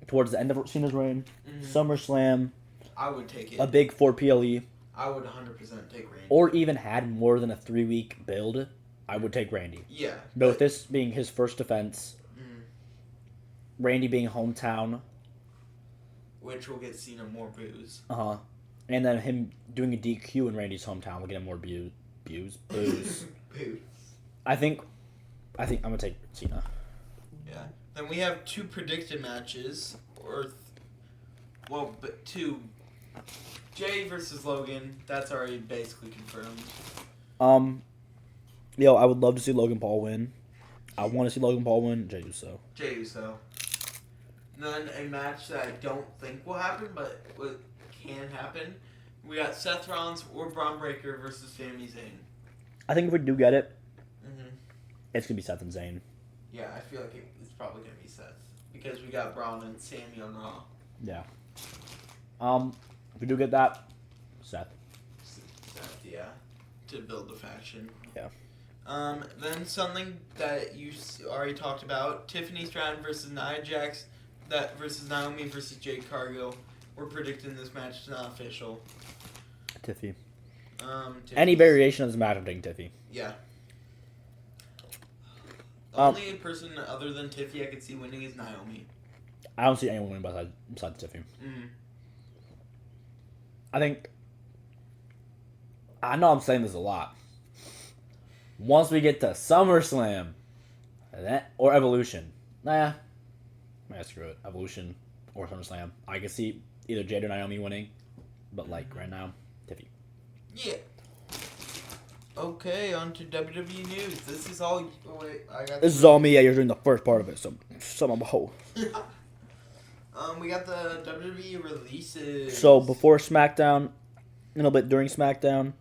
towards the end of Cena's reign, SummerSlam, I would take it. a big 4 PLE, I would 100% take Randy. or even had more than a 3-week build, I would take Randy. Yeah. But with this being his first defense, Mhm. Randy being hometown, Which will get Cena more boos. and then him doing a DQ in Randy's hometown will get him more boos. Boos. I think I'm gonna take Cena. Yeah. Then we have 2 predicted matches, but 2. Jay versus Logan. That's already basically confirmed. I would love to see Logan Paul win. I want to see Logan Paul win. Jey Uso. Jey Uso. Then a match that I don't think will happen, but what can happen. We got Seth Rollins or Braun Breaker versus Sami Zayn. I think if we do get it, Mm-hmm. it's gonna be Seth and Zayn. Yeah, I feel like it's probably gonna be Seth because we got Braun and Sami on Raw. Yeah. If we do get that, Seth. Seth, yeah, to build the faction. Yeah. Then something that you already talked about: Tiffany Stratton versus Nia Jax, versus Naomi versus Jade Cargill. We're predicting this match. It's not official. Tiffy. Tiffany's- Any variation of this match, I'm taking Tiffy. Yeah. The only person other than Tiffy I could see winning is Naomi. I don't see anyone winning besides Tiffy. Mm. I know I'm saying this a lot. Once we get to SummerSlam, or Evolution, screw it. Evolution or SummerSlam, I can see either Jade or Naomi winning, but right now, Tiffy. Yeah. Okay, on to WWE news. This is all. Oh wait, I got. This is all me. Yeah, you're doing the first part of it, so son of a hoe. We got the WWE releases. So before SmackDown, a little bit during SmackDown,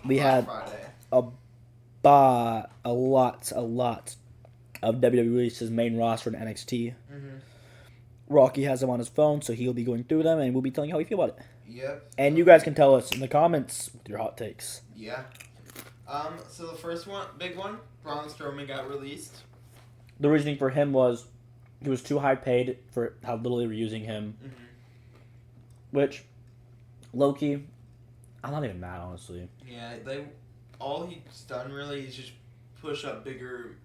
we had Friday. a lot of WWE releases, main roster and NXT. Mm-hmm. Rocky has them on his phone, so he'll be going through them, and we'll be telling you how we feel about it. Yep. And you guys can tell us in the comments with your hot takes. Yeah. So the first one, big one, Braun Strowman got released. The reasoning for him was he was too high paid for how little they were using him. Mm-hmm. Which, low-key, I'm not even mad, honestly. Yeah, all he's done really is just push up bigger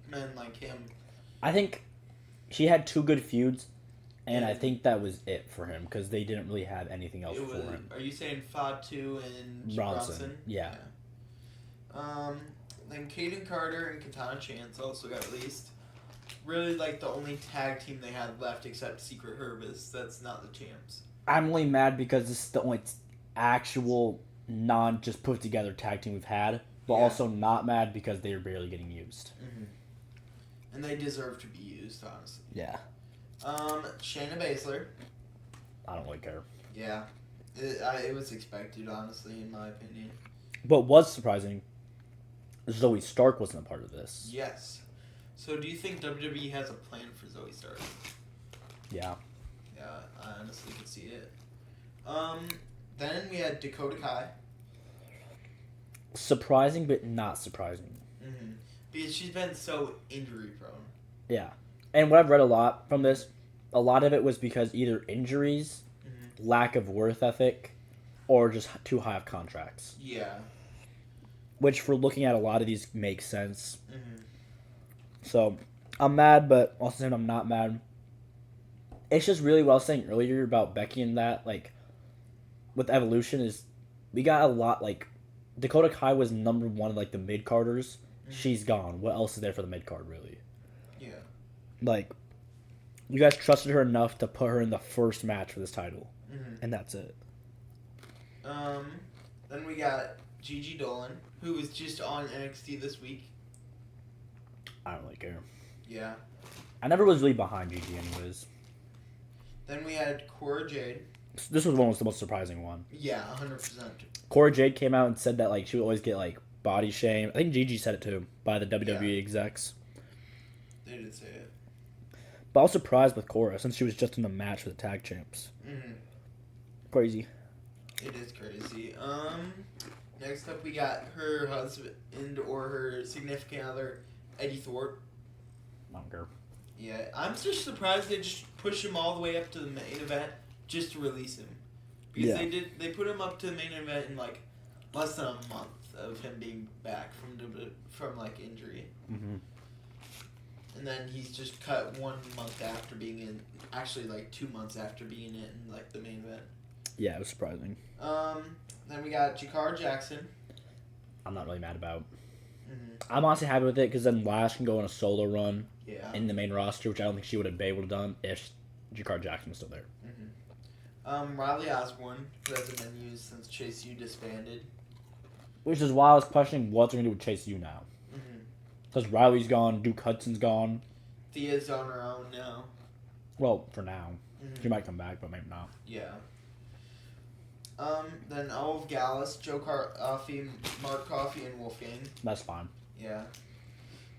men like him. I think he had 2 good feuds, and I think that was it for him because they didn't really have anything else for him. Are you saying Fatu and Bronson? Yeah. Then Caden Carter and Katana Chance also got released. Really, the only tag team they had left except Secret Herbis. That's not the champs. I'm only mad because this is the only actual just put together tag team we've had, but also not mad because they are barely getting used. Mm-hmm. And they deserve to be used, honestly. Yeah. Shayna Baszler. I don't really care. Yeah. It was expected, honestly, in my opinion. But what's surprising, Zoe Stark wasn't a part of this. Yes. So do you think WWE has a plan for Zoe Stark? Yeah. Yeah, I honestly could see it. Then we had Dakota Kai. Surprising, but not surprising. Mm-hmm. Because she's been so injury prone. Yeah. And what I've read a lot from this, a lot of it was because either injuries, lack of worth ethic, or just too high of contracts. Yeah. Which, for looking at a lot of these, makes sense. Mm-hmm. So, I'm mad, but also saying I'm not mad. It's just really what I was saying earlier about Becky and that, with Evolution, is we got a lot, Dakota Kai was number one of, the mid-carders, She's gone. What else is there for the mid card, really? Yeah. Like, you guys trusted her enough to put her in the first match for this title, and that's it. Then we got Gigi Dolan, who was just on NXT this week. I don't really care. Yeah. I never was really behind Gigi, anyways. Then we had Cora Jade. This was the most surprising one. Yeah, 100%. Cora Jade came out and said that like she would always get like body shamed. I think Gigi said it too by the WWE execs. They did say it. But I was surprised with Cora since she was just in the match for the tag champs. Crazy. It is crazy. Next up we got her husband or her significant other, Eddie Thorpe. I don't care. Yeah, I'm just surprised they just push him all the way up to the main event just to release him. Because they put him up to the main event in like less than a month of him being back from like injury. And then he's just cut 1 month after being in, actually like 2 months after being in like the main event. Yeah, it was surprising. Then we got Jakara Jackson. I'm not really mad about. I'm honestly happy with it because then Lash can go on a solo run in the main roster, which I don't think she would have been able to done if Jakara Jackson was still there. Riley Osborne, who hasn't been used since Chase U disbanded. Which is why I was questioning what they're going to do with Chase U now. Because Riley's gone, Duke Hudson's gone. Thea's on her own now. Well, for now. She might come back, but maybe not. Yeah. Then Olive Gallus, Joe Coffey, Mark Coffey, and Wolfgang. That's fine. Yeah.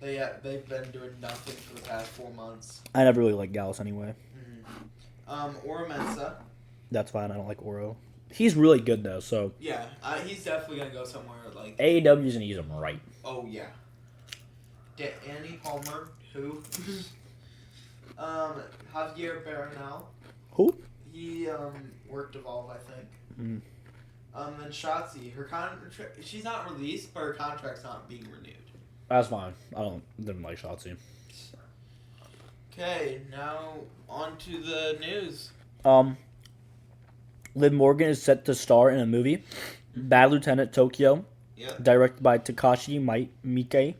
They've been doing nothing for the past 4 months. I never really liked Gallus anyway. Oro Mensa. That's fine. I don't like Oro. He's really good though, so. Yeah, he's definitely gonna go somewhere like. AEW's gonna use him right. Oh yeah. Annie Palmer, who? Javier Bernal. Who? He worked Evolve, I think. Then Shotzi, she's not released, but her contract's not being renewed. That's fine. Didn't like Shotzi. Okay, now on to the news. Liv Morgan is set to star in a movie, Bad Lieutenant Tokyo, directed by Takashi Miike.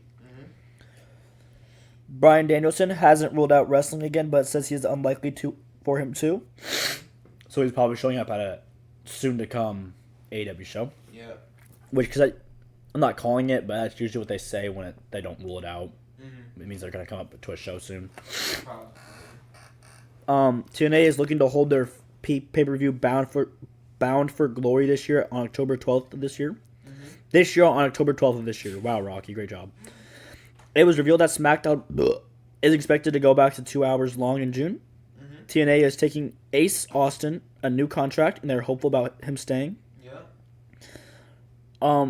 Bryan Danielson hasn't ruled out wrestling again, but says he is unlikely for him to. So he's probably showing up at a soon-to-come AEW show. Yeah. Which, because I'm not calling it, but that's usually what they say when they don't rule it out. It means they're going to come up to a show soon. TNA is looking to hold their pay-per-view Bound for Glory this year on October 12th of this year. This year on October 12th of this year. Wow, Rocky, great job. It was revealed that SmackDown is expected to go back to 2 hours long in June. TNA is taking Ace Austin a new contract, and they're hopeful about him staying.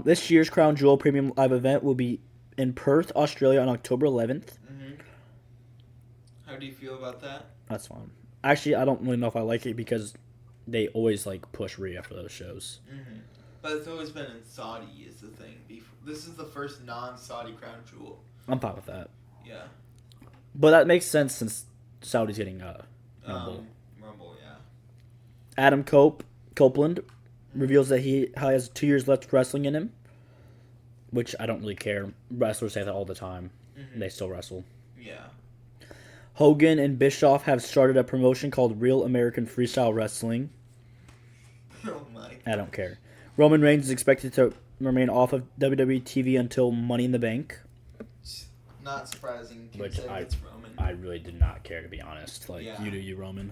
This year's Crown Jewel Premium Live event will be in Perth, Australia on October 11th. How do you feel about that? That's fine. Actually, I don't really know if I like it because they always push Rhea after those shows. But it's always been in Saudi is the thing. This is the first non-Saudi Crown Jewel. I'm fine with that. Yeah. But that makes sense since Saudi's getting Rumble. Rumble, yeah. Adam Copeland reveals that he has 2 years left wrestling in him, which I don't really care. Wrestlers say that all the time. They still wrestle. Yeah. Hogan and Bischoff have started a promotion called Real American Freestyle Wrestling. Oh my. I don't care. Roman Reigns is expected to remain off of WWE TV until Money in the Bank. Not surprising. Which it's Roman. I really did not care, to be honest. You do you, Roman.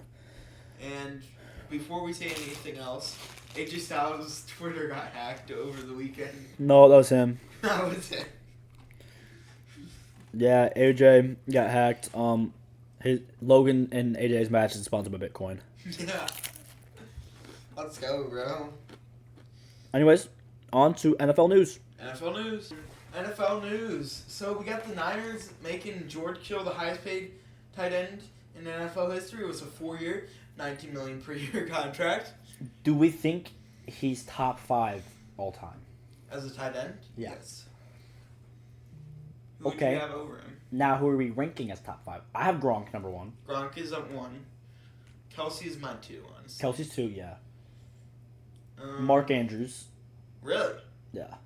And before we say anything else, AJ Styles' Twitter got hacked over the weekend. No, that was him. That was it. Yeah, AJ got hacked. His Logan and AJ's match is sponsored by Bitcoin. Yeah. Let's go, bro. Anyways, on to NFL news. NFL news. So we got the Niners making George Kittle the highest paid tight end in NFL history. It was a 4-year, $19 million per year contract. Do we think he's top 5 all time? As a tight end? Yeah. Yes. Who Okay. would you have over him? Now, who are we ranking as top 5? I have Gronk number 1. Gronk is at 1. Kelsey is my 2, honestly. Kelsey's 2, yeah. Mark Andrews. Really? Yeah.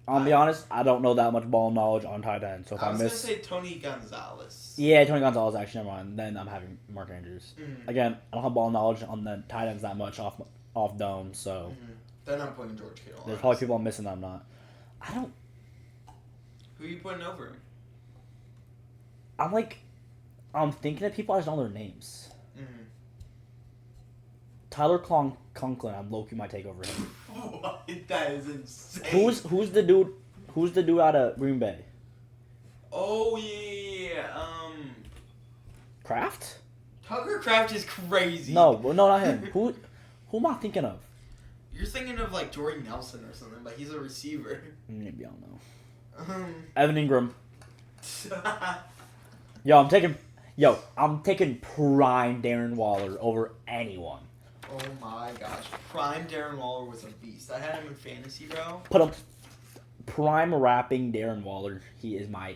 I'll be honest, I don't know that much ball knowledge on tight end. So if I was miss, gonna say Tony Gonzalez. yeah, Tony Gonzalez actually never mind. Then I'm having Mark Andrews. Mm. Again, I don't have ball knowledge on the tight ends that much off dome. So Then I'm putting George Kittle. there's probably people I'm missing that I'm not. I don't. Who are you putting over? I'm thinking of people I just don't know their names. Mm. Tyler Conklin, I'm low-key might take over him. What? That is insane. Who's the dude? Who's the dude out of Green Bay? Oh yeah. Kraft? Tucker Kraft is crazy. No, not him. Who am I thinking of? You're thinking of like Jordy Nelson or something, but he's a receiver. Maybe I don't know. Um, Evan Ingram. Yo, I'm taking prime Darren Waller over anyone. oh my gosh. Prime Darren Waller was a beast. I had him in fantasy, bro. Put him prime rapping Darren Waller. He is my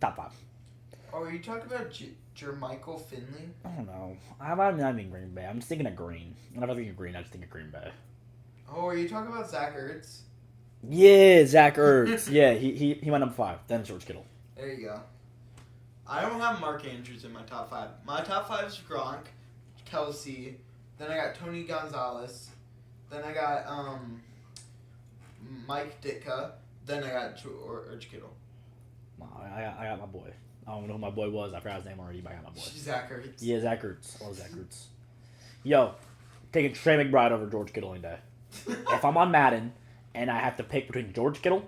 top 5. Oh, are you talking about Jermichael Finley? I don't know. I'm not even Green Bay. I'm just thinking of Green. Whenever I think of Green, I just think of Green Bay. Oh, are you talking about Zach Ertz? Yeah, Zach Ertz. Yeah, he went up 5. Then George Kittle. There you go. I don't have Mark Andrews in my top 5. My top 5 is Gronk, Kelsey, then I got Tony Gonzalez, then I got Mike Ditka, then I got George Kittle. No, I got my boy. I don't know who my boy was. I forgot his name already, but I got my boy. Zach Ertz. Yeah, Zach Ertz. I love Zach Ertz. Yo, taking Trey McBride over George Kittle any day. If I'm on Madden and I have to pick between George Kittle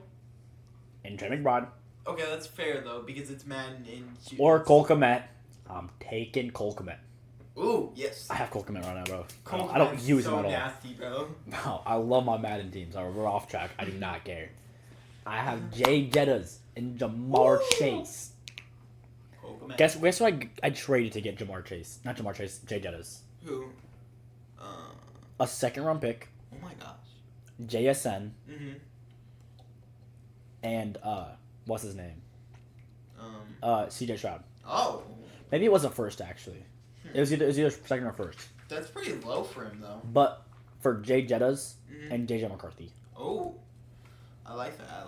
and Trey McBride Okay, that's fair though because it's Madden and or Cole Kmet, I'm taking Cole Kmet. Ooh, yes. I have Cole Kmet right now, bro. Cole I don't Kmet's use so him at all. nasty, bro. No, I love my Madden teams. We're off track. I do not care. I have Jay Jettas and Jamar Chase. Cole Kmet. Guess who I traded to get Jamar Chase? Not Jamar Chase, Jay Jettas. Who? A 2nd-round pick, Oh my gosh. JSN, Mm-hmm. and what's his name? CJ Stroud. Oh, Maybe it was a first actually. It was either 2nd or 1st. that's pretty low for him though. But for Jay Jettas Mhm. and JJ McCarthy. Oh, I like that.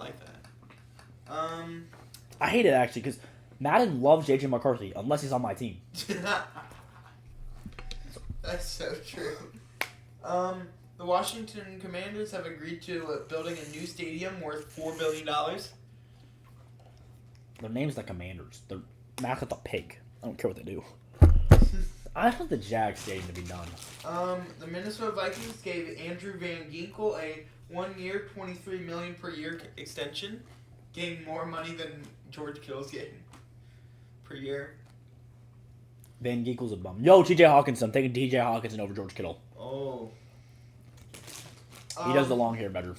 I hate it actually because Madden loves JJ McCarthy unless he's on my team. That's so true. The Washington Commanders have agreed to building a new stadium worth $4 billion. Their name's the Commanders. They're mascot at the pig. I don't care what they do. I want the Jags stadium to be done. The Minnesota Vikings gave Andrew Van Ginkel a 1-year, $23 million per year extension, getting more money than George Kittle's getting per year. Van Ginkel's a bum. Yo, TJ Hawkinson. I'm taking TJ Hawkinson over George Kittle. Oh. He does the long hair better.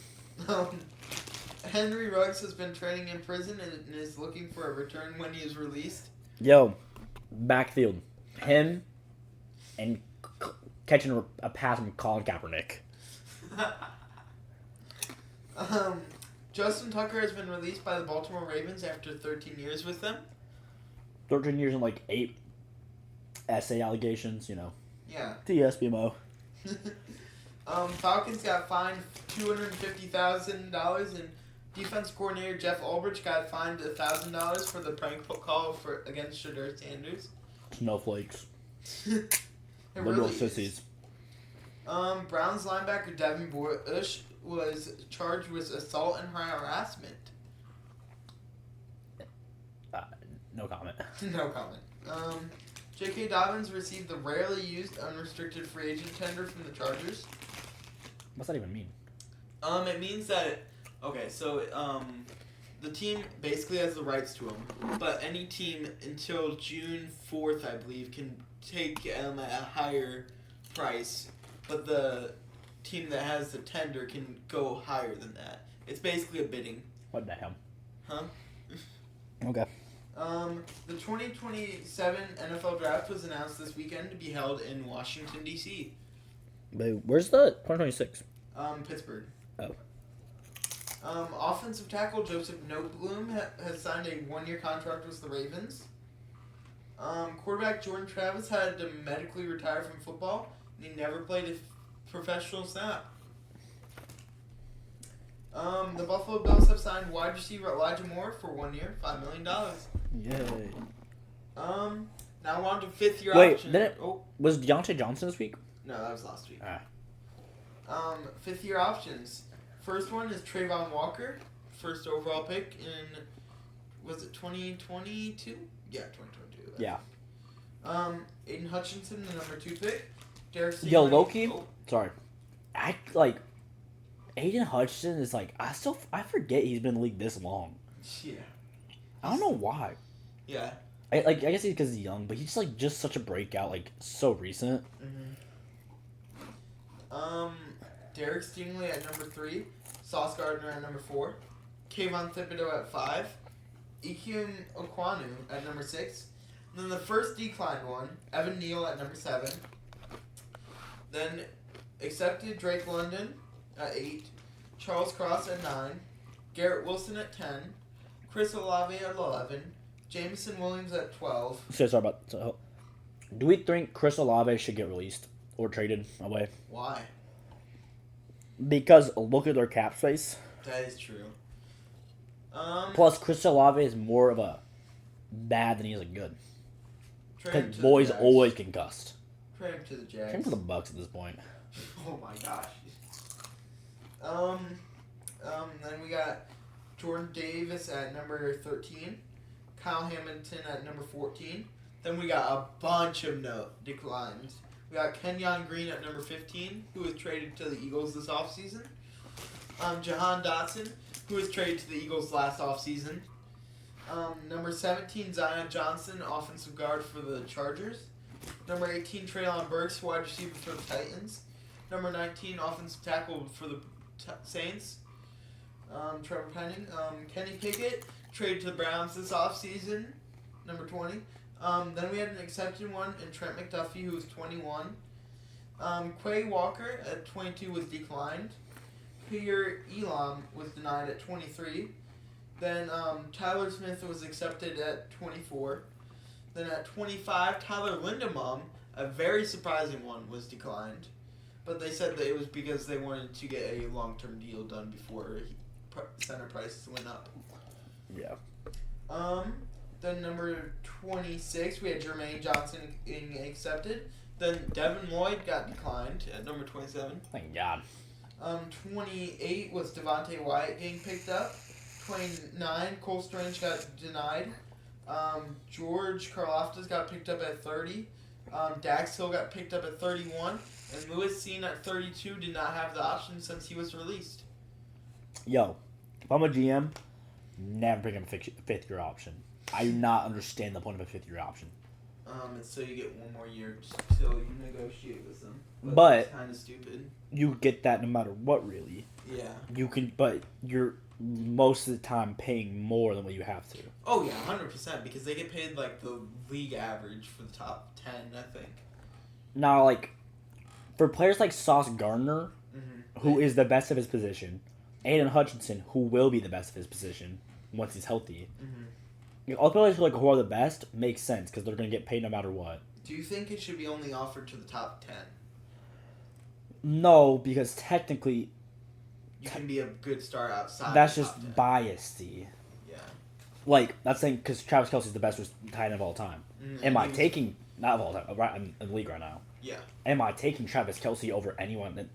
Henry Ruggs has been training in prison and is looking for a return when he is released. Yo, backfield. Him and catching a pass from Colin Kaepernick. Justin Tucker has been released by the Baltimore Ravens after 13 years with them. 13 years and 8 essay allegations, Yeah. TSBMO. Falcons got fined $250,000 and defense coordinator Jeff Ulbrich got fined $1,000 for the prank call against Shedeur Sanders. Snowflakes. It Liberal really is. sissies. Browns linebacker Devin Bush was charged with assault and harassment. No comment. No comment. J.K. Dobbins received the rarely used unrestricted free agent tender from the Chargers. What's that even mean? It means that the team basically has the rights to him, but any team until June 4th, I believe, can take him at a higher price, but the team that has the tender can go higher than that. It's basically a bidding. What the hell? Huh? Okay. The 2027 NFL Draft was announced this weekend to be held in Washington, D.C. But where's the 2026? Pittsburgh. Oh. Offensive tackle Joseph Noteboom has signed a 1-year contract with the Ravens. Quarterback Jordan Travis had to medically retire from football, and he never played a professional snap. The Buffalo Bills have signed wide receiver Elijah Moore for 1 year, $5 million. Yay. Now on to fifth-year Wait, option. didn't- Oh, Was Deontay Johnson this week? no, that was last week. Ah. Fifth-year options. First one is Trayvon Walker, first overall pick in, was it 2022? Yeah, 2022. Yeah. Aiden Hutchinson, the number 2 pick. Derek Yo, Stingley- Loki. Oh, Sorry. Aiden Hutchinson is I forget he's been in the league this long. yeah. I don't know why. Yeah. I guess he's because he's young, but he's just such a breakout, so recent. Derek Stingley at number 3. Sauce Gardner at number 4. Kayvon Thibodeau at 5. Ikem Okwanu at number 6. And then the first declined one, Evan Neal at number 7. Then accepted Drake London at 8. Charles Cross at 9. Garrett Wilson at 10. Chris Olave at 11. Jameson Williams at 12. Do we think Chris Olave should get released or traded away? Why? Because look at their cap space. That is true. Plus, Chris Olave is more of a bad than he is a good. Trade him Because to boys the Jags. always concussed. Trade him to the Jags. Trade him to the Bucks at this point. Oh my gosh. Then we got Jordan Davis at number 13. Kyle Hamilton at number 14. Then we got a bunch of declines. We got Kenyon Green at number 15, who was traded to the Eagles this offseason. Jahan Dotson, who was traded to the Eagles last offseason. Number 17, Zion Johnson, offensive guard for the Chargers. Number 18, Treylon Burks, wide receiver for the Titans. Number 19, offensive tackle for the Saints. Trevor Penning. Kenny Pickett, traded to the Browns this offseason. Number 20. Then we had an accepted one in Trent McDuffie, who was 21. Quay Walker at 22 was declined. Pierre Elam was denied at 23. Then Tyler Smith was accepted at 24. Then at 25, Tyler Linderbaum, a very surprising one, was declined. But they said that it was because they wanted to get a long-term deal done before center prices went up. Yeah. Then number 26, we had Jermaine Johnson getting accepted. Then Devin Lloyd got declined at number 27. Thank God. 28 was Devontae Wyatt getting picked up. 29, Cole Strange got denied. George Karlaftis got picked up at 30. Dax Hill got picked up at 31. And Lewis Seen at 32 did not have the option since he was released. Yo, if I'm a GM, never pick him a fifth-year option. I do not understand the point of a fifth-year option. It's so you get one more year till you negotiate with them. But it's kind of stupid. You get that no matter what, really. Yeah. You can, but you're most of the time paying more than what you have to. Oh yeah, 100%, because they get paid like the league average for the top 10, I think. Now, for players like Sauce Gardner, who is the best of his position, Aiden Hutchinson, who will be the best of his position once he's healthy. All players who are the best makes sense because they're going to get paid no matter what. Do you think it should be only offered to the top 10? No, because technically You can be a good star outside. that's the just top 10. biased-y. Yeah. That's saying because Travis Kelce's the best tight end of all time. Am I taking not of all time? Right, I'm in the league right now. Yeah. Am I taking Travis Kelce over anyone that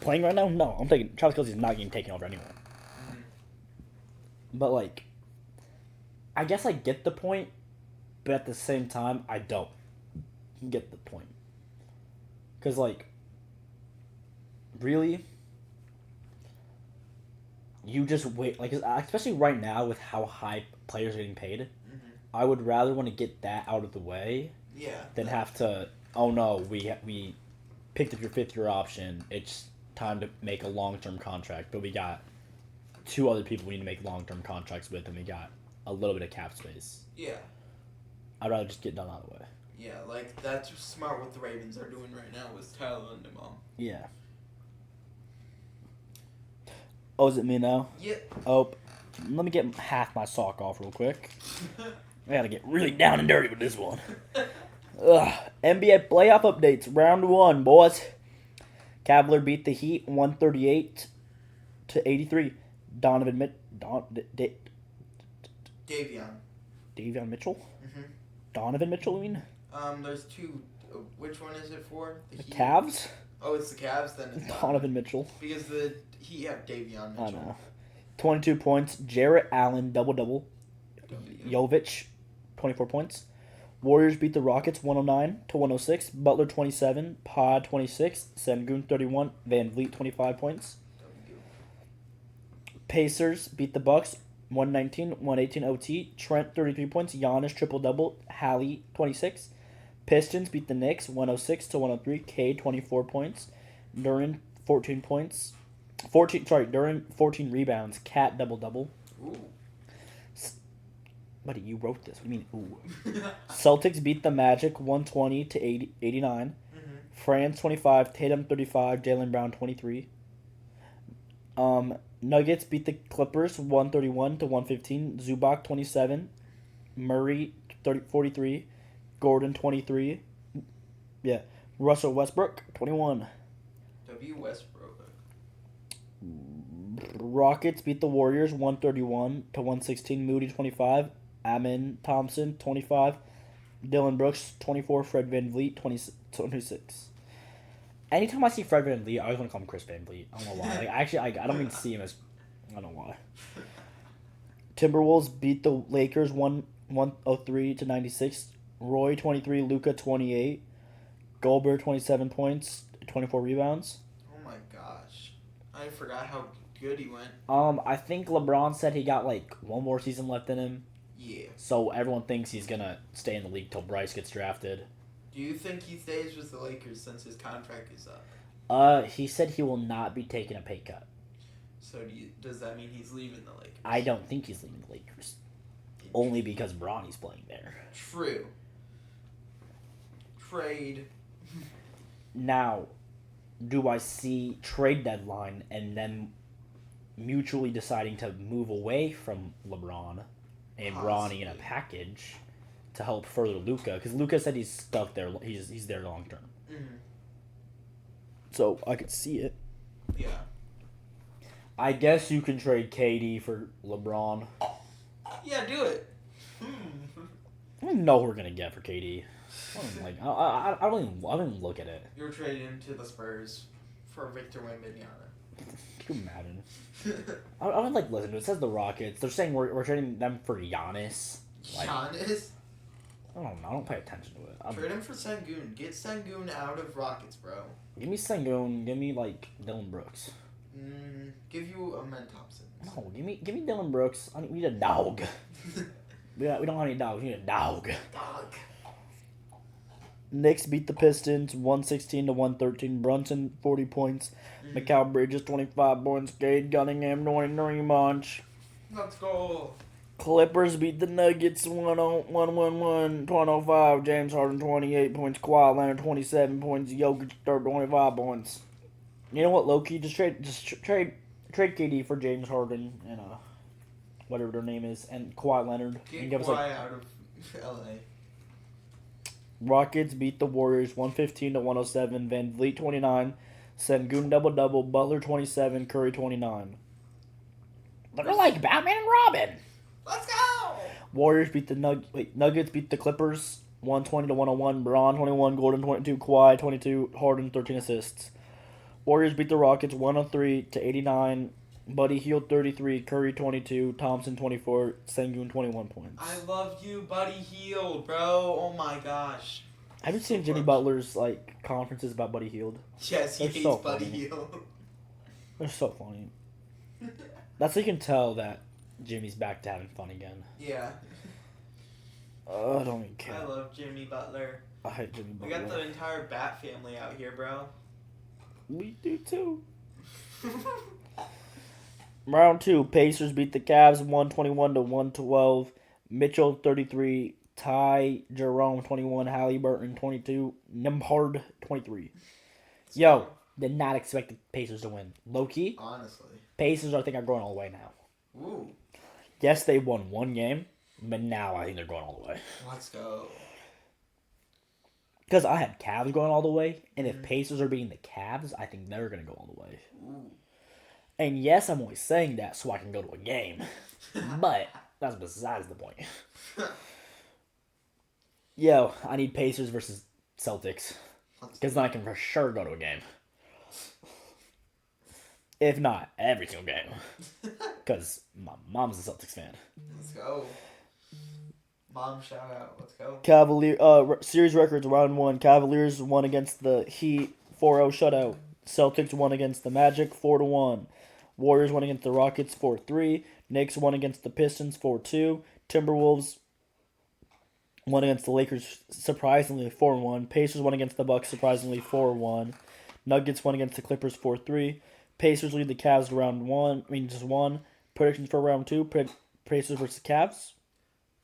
playing right now? No, I'm taking Travis Kelce's not getting taken over anyone. But I guess I get the point, but at the same time, I don't get the point. Because really, you just wait. Especially right now with how high players are getting paid, I would rather want to get that out of the way. Yeah. Than have to. Oh no, we picked up your fifth-year option. It's time to make a long-term contract, but we got 2 other people we need to make long-term contracts with, and we got a little bit of cap space. Yeah. I'd rather just get done out of the way. Yeah, that's smart what the Ravens are doing right now with Tyler Linderbaum. Yeah. Oh, is it me now? Yep. Oh, let me get half my sock off real quick. I gotta get really down and dirty with this one. NBA playoff updates. Round 1, boys. Cavaliers beat the Heat 138-83. Donovan Davion. Davion Mitchell? Mhm. Donovan Mitchell, you mean? There's two. Which one is it for? The Heat? Cavs? Oh, it's the Cavs. Then it's Donovan Mitchell. Because the Heat have Davion Mitchell. I know. 22 points. Jarrett Allen, double-double. Jovic, 24 points. Warriors beat the Rockets 109-106. Butler 27, Pod 26, Sengun 31, Van Vliet 25 points. Pacers beat the Bucks 119-118 OT. Trent 33 points. Giannis triple-double. Hallie 26. Pistons beat the Knicks 106-103. K 24 points. Duran 14 points. Duran 14 rebounds. Cat double-double. Ooh. Buddy, you wrote this. What do you mean, ooh? Celtics beat the Magic 120-89. Mhm. France 25, Tatum 35, Jaylen Brown 23. Nuggets beat the Clippers 131-115. Zubac 27, Murray 43, Gordon 23. Yeah, Russell Westbrook 21. Westbrook. Rockets beat the Warriors 131-116. Moody 25, Amin Thompson 25, Dylan Brooks 24, Fred Van Vliet 26. Anytime I see Fred Van Vliet, I always want to call him Chris Van Vliet. I don't know why. I don't even see him as. I don't know why. Timberwolves beat the Lakers 103-96. Roy 23, Luka 28, Goldberg 27 points, 24 rebounds. Oh my gosh, I forgot how good he went. I think LeBron said he got like one more season left in him. Yeah. So everyone thinks he's gonna stay in the league till Bryce gets drafted. Do you think he stays with the Lakers since his contract is up? He said he will not be taking a pay cut. So does that mean he's leaving the Lakers? I don't think he's leaving the Lakers. Only because Bronny's playing there. True. Trade. Now, do I see trade deadline and then mutually deciding to move away from LeBron and Bronny in a package to help further Luka? Because Luka said he's stuck there. He's there long term. Mm-hmm. So I could see it. Yeah. I guess you can trade KD for LeBron. Yeah, do it. I don't know who we're gonna get for KD. I don't even look at it. You're trading him to the Spurs for Victor Wembanyama. Can you imagine? I don't listen to it. It says the Rockets. They're saying we're trading them for Giannis. Giannis? I don't know. I don't pay attention to it. Trade him for Sengun. Get Sengun out of Rockets, bro. Give me Sengun. Give me Dylan Brooks. Give you a Man Thompson. No, give me Dylan Brooks. We need a dog. we don't have any dogs. We need a dog. Dog. Knicks beat the Pistons 116-113. Brunson 40 points. Mikal Bridges 25 points. Cade Cunningham 23 points. Let's go. Clippers beat the Nuggets 101-105. James Harden 28 points. Kawhi Leonard 27 points. Jokic 25 points. You know what, Loki? Just trade KD for James Harden and whatever their name is, and Kawhi Leonard. Get and give us Kawhi out of LA. Rockets beat the Warriors 115-107. Van Vliet 29. Sengun double-double. Butler 27. Curry 29. They're like Batman and Robin. Let's go! Warriors beat the Nuggets beat the Clippers 120-101. Braun 21. Gordon 22. Kawhi 22. Harden 13 assists. Warriors beat the Rockets 103-89. Buddy Hield 33. Curry 22. Thompson 24. Sengun 21 points. I love you, Buddy Hield, bro. Oh my gosh. Have you seen Jimmy Butler's conferences about Buddy Hield? Yes, he They're hates so Buddy funny. Hield. They're so funny. That's how you can tell that Jimmy's back to having fun again. Yeah. I don't even care. I love Jimmy Butler. I hate Jimmy We Butler. got the entire Bat family out here, bro. We do too. Round 2, Pacers beat the Cavs 121-112. Mitchell 33, Ty Jerome 21, Halliburton 22, Nembhard 23. Yo, did not expect the Pacers to win. Low-key, Honestly. Pacers I think are going all the way now. Ooh. Yes, they won one game, but now I think they're going all the way. Let's go. Because I had Cavs going all the way, and if Pacers are beating the Cavs, I think they're going to go all the way. Ooh. And yes, I'm only saying that so I can go to a game. But that's besides the point. Yo, I need Pacers versus Celtics. Because then I can for sure go to a game. If not, every single game. Because my mom's a Celtics fan. Let's go. Mom, shout out. Let's go. Series records round 1. Cavaliers won against the Heat 4-0 shutout. Celtics won against the Magic 4-1. Warriors won against the Rockets 4-3. Knicks won against the Pistons 4-2. Timberwolves won against the Lakers surprisingly 4-1. Pacers won against the Bucks surprisingly 4-1. Nuggets won against the Clippers 4-3. Pacers lead the Cavs to round 1. Just 1. Predictions for round 2. Pacers versus Cavs.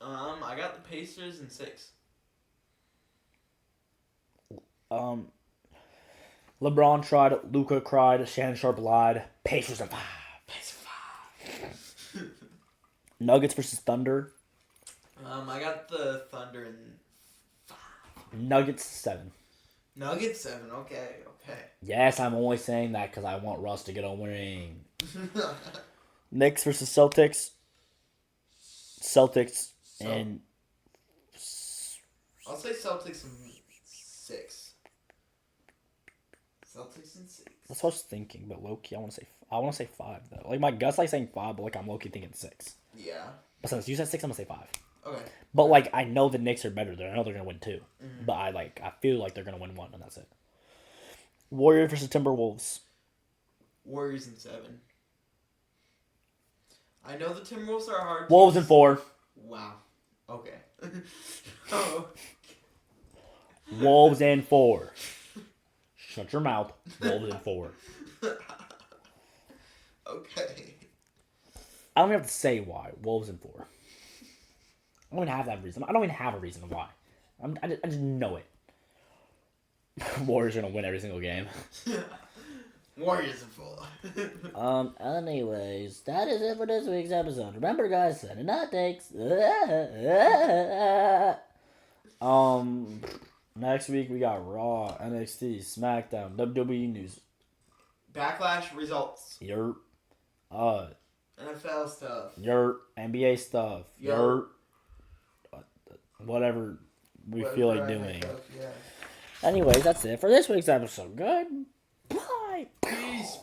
I got the Pacers in 6. LeBron tried, Luka cried, Shannon Sharp lied. Pacers in 5. Pacers 5. Nuggets versus Thunder. I got the Thunder in 5. Nuggets 7. Nuggets 7. Okay. Yes, I'm only saying that because I want Russ to get a ring. Knicks versus Celtics. Celtics and I'll say Celtics in 6. Celtics in 6. that's what I was thinking, but low key I want to say 5 though. Like my gut's like saying 5, but like I'm low key thinking 6. Yeah. But since you said 6, I'm gonna say 5. Okay. But like I know the Knicks are better. I know they're gonna win 2. Mm-hmm. But I feel like they're gonna win 1, and that's it. Warriors versus Timberwolves. Warriors in 7. I know the Timberwolves are hard. Wolves in 4. Wow. Okay. Oh. Wolves in 4. Shut your mouth. Wolves in 4. Okay. I don't even have to say why. Wolves in 4. I don't even have that reason. I don't even have a reason why. I just know it. Warriors are gonna win every single game. Warriors in 4. Anyways, that is it for this week's episode. Remember, guys, Sunday night takes. Next week we got Raw, NXT, SmackDown, WWE news. Backlash results. Your, NFL stuff. your NBA stuff. Your, whatever we feel like doing. Yeah. Anyways, that's it for this week's episode. Goodbye. Peace.